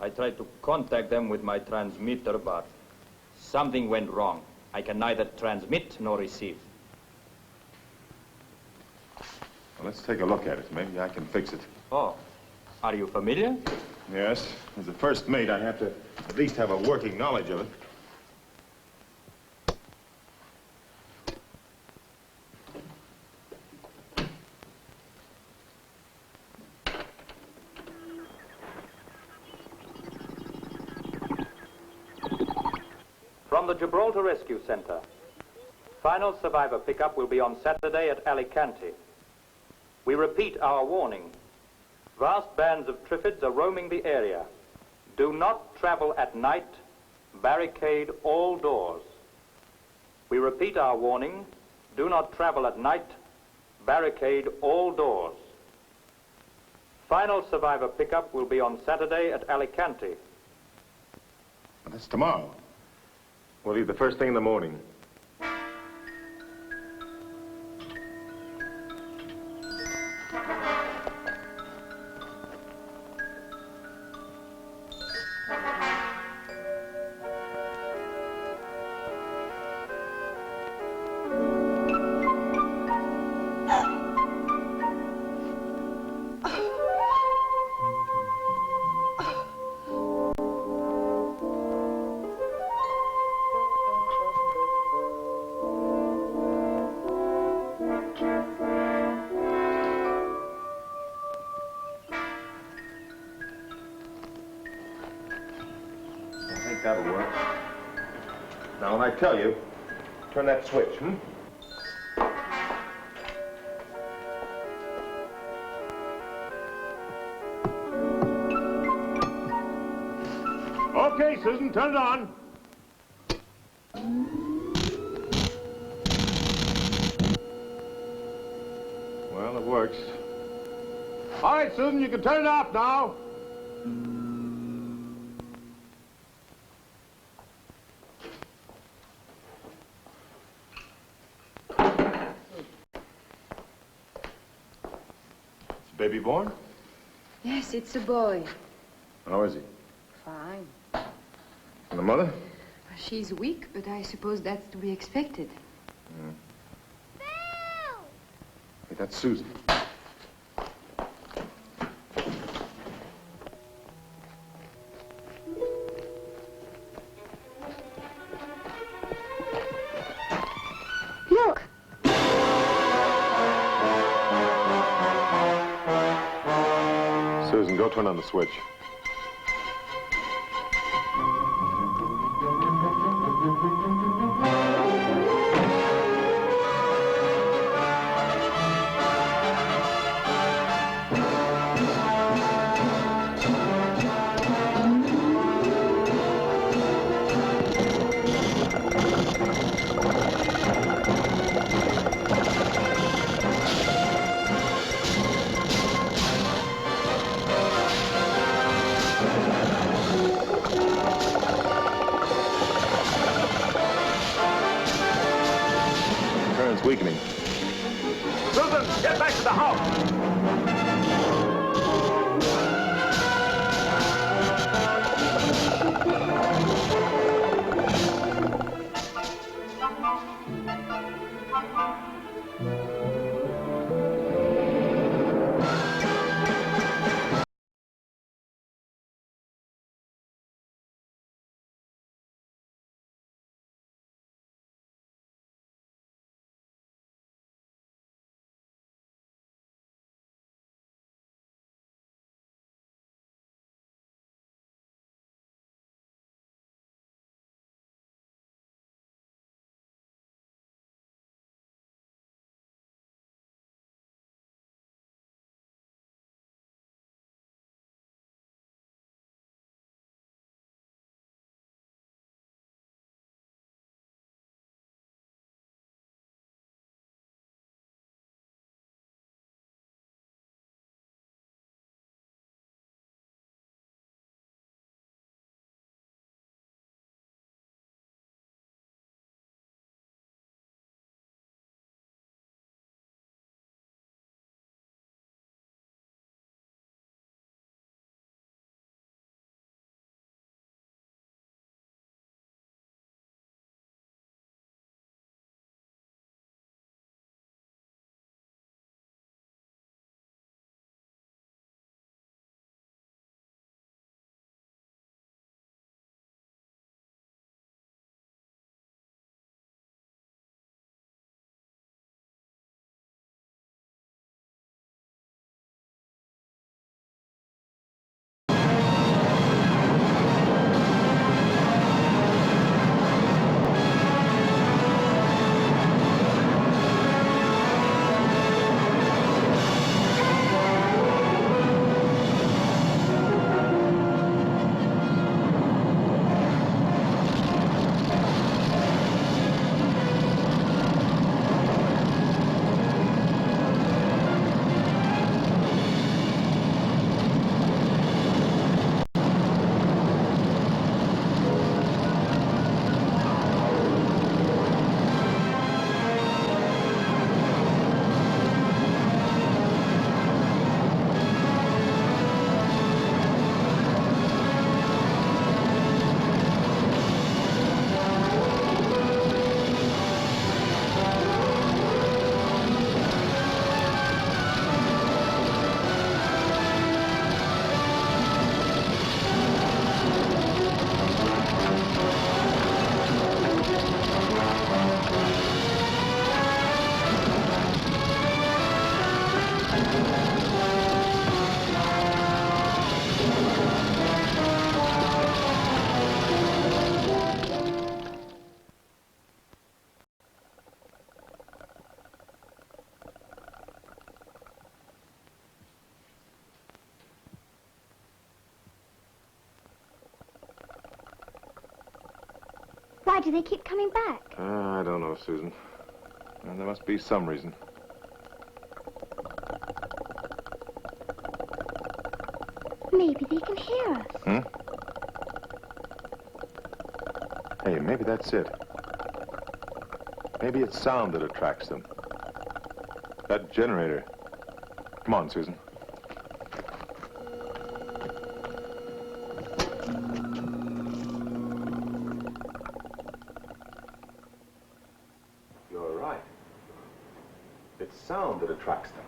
I tried to contact them with my transmitter, but something went wrong. I can neither transmit nor receive. Well, let's take a look at it. Maybe I can fix it. Oh, are you familiar? Yes. As the first mate, I have to at least have a working knowledge of it. From the Gibraltar Rescue Center. Final survivor pickup will be on Saturday at Alicante. We repeat our warning. Vast bands of Triffids are roaming the area. Do not travel at night. Barricade all doors. We repeat our warning. Do not travel at night. Barricade all doors. Final survivor pickup will be on Saturday at Alicante. That's tomorrow. We'll leave the first thing in the morning. I think that'll work. Now, when I tell you, turn that switch, Okay, Susan, turn it on. Well, it works. All right, Susan, you can turn it off now. Is baby born? Yes, it's a boy. How is he? Fine. And the mother? She's weak, but I suppose that's to be expected. Hey, that's Susan. Look! Susan, go turn on the switch. Current's weakening. Susan, get back to the house. Why do they keep coming back? I don't know, Susan. And there must be some reason. Maybe they can hear us. Hmm? Hey, maybe that's it. Maybe it's sound that attracts them. That generator. Come on, Susan. You're right. It's sound that attracts them.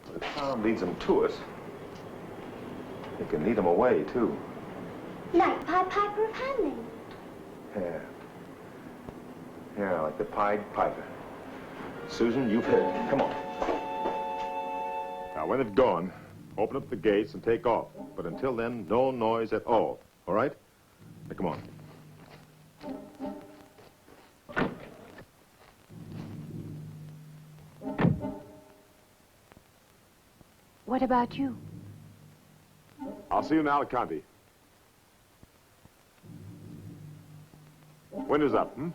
But if sound leads them to us, it can lead them away, too. Like Pied Piper of Hamelin. Yeah. Yeah, like the Pied Piper. Susan, you've hit it. Come on. Now, when it's gone, open up the gates and take off. But until then, no noise at all. All right? Now, come on. What about you? I'll see you in Alicante. Winter's up, hmm?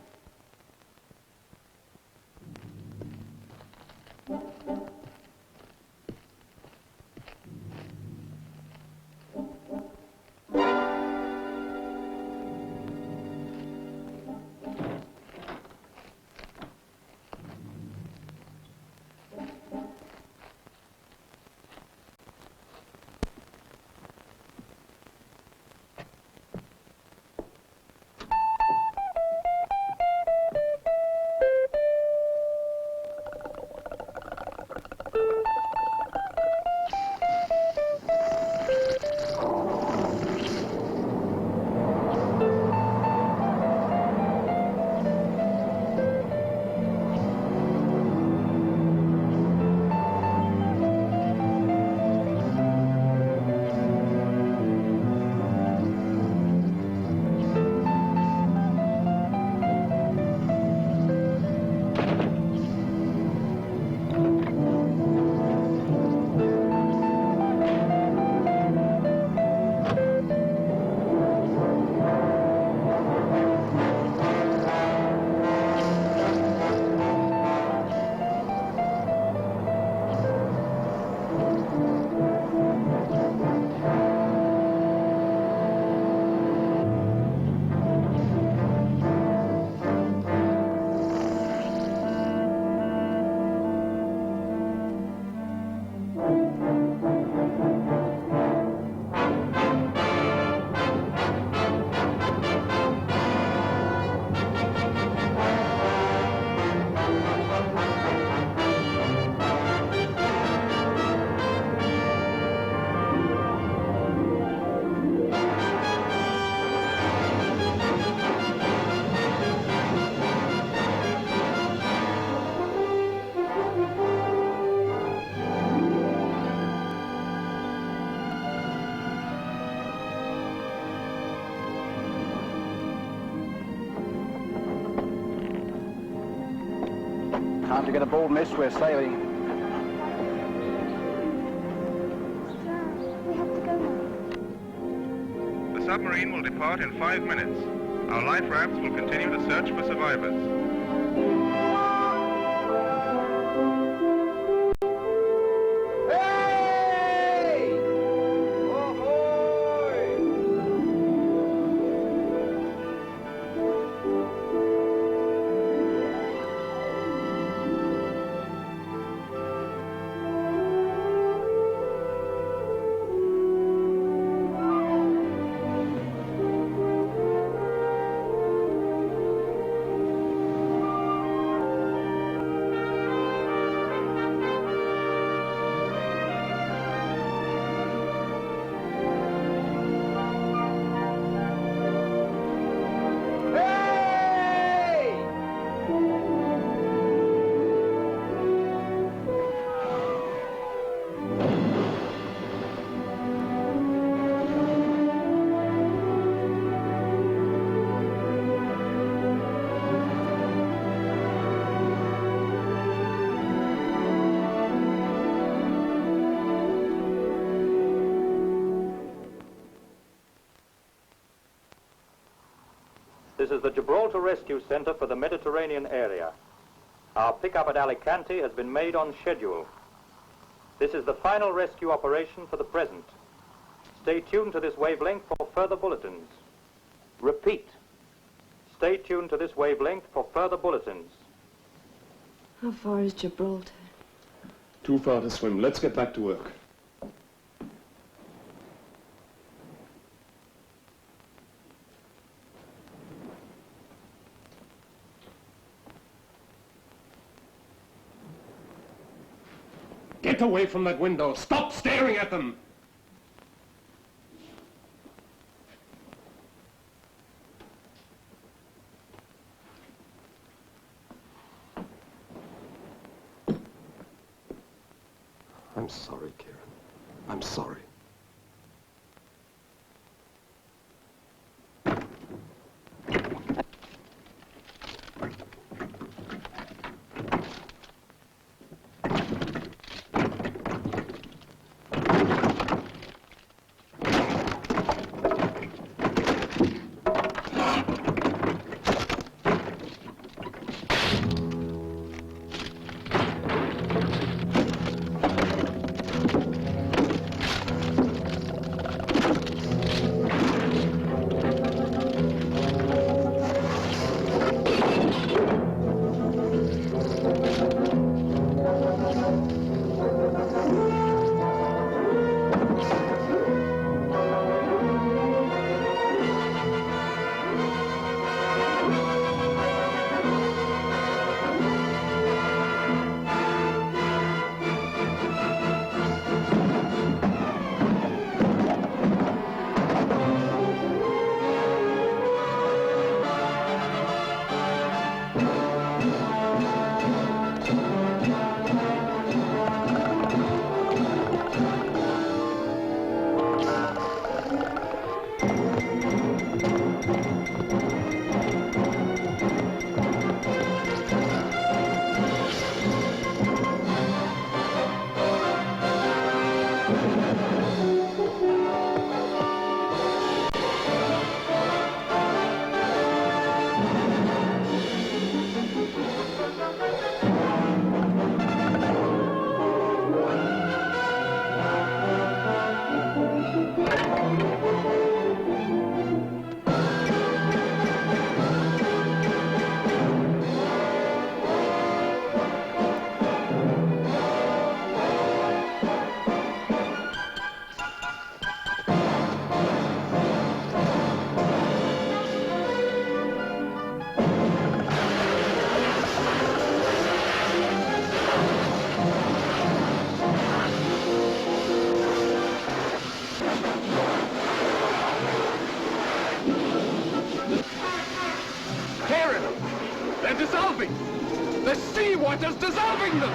Time to get aboard, miss. We're sailing. We have to go now. The submarine will depart in 5 minutes. Our life rafts will continue to search for survivors. This is the Gibraltar Rescue Center for the Mediterranean area. Our pickup at Alicante has been made on schedule. This is the final rescue operation for the present. Stay tuned to this wavelength for further bulletins. Repeat. Stay tuned to this wavelength for further bulletins. How far is Gibraltar? Too far to swim. Let's get back to work. Get away from that window. Stop staring at them. I'm sorry, Kieran. I'm sorry. They're dissolving! The seawater's dissolving them!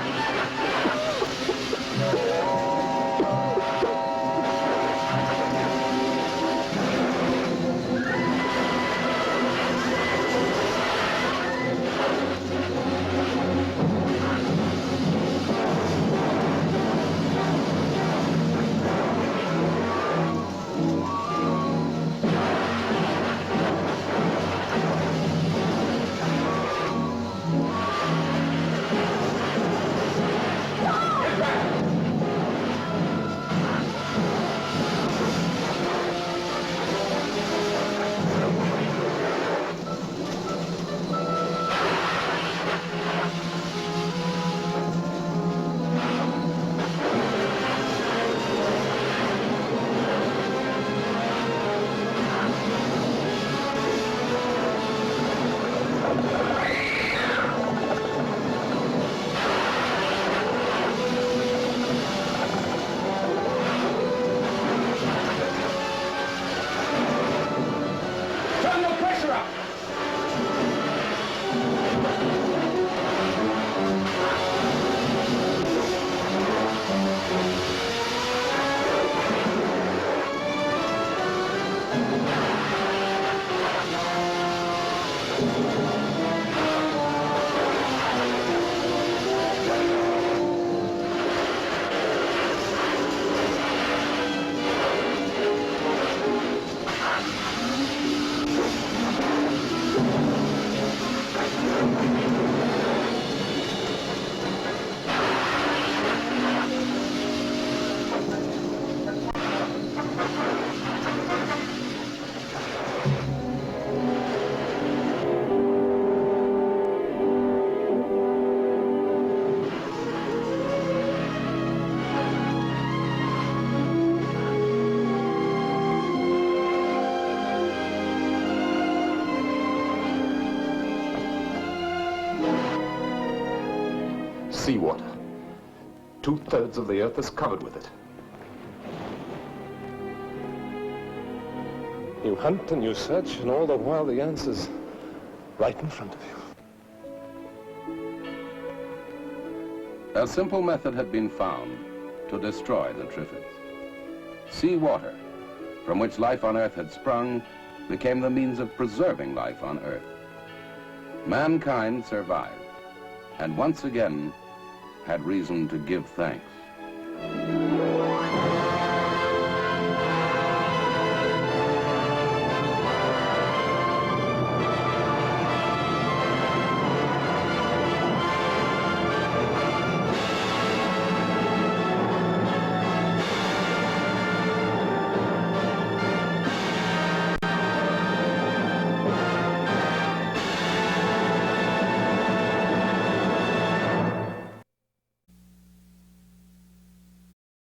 Seawater. 2/3 of the earth is covered with it. You hunt and you search, and all the while the answer's right in front of you. A simple method had been found to destroy the Triffids. Seawater, from which life on Earth had sprung, became the means of preserving life on Earth. Mankind survived, and once again had reason to give thanks.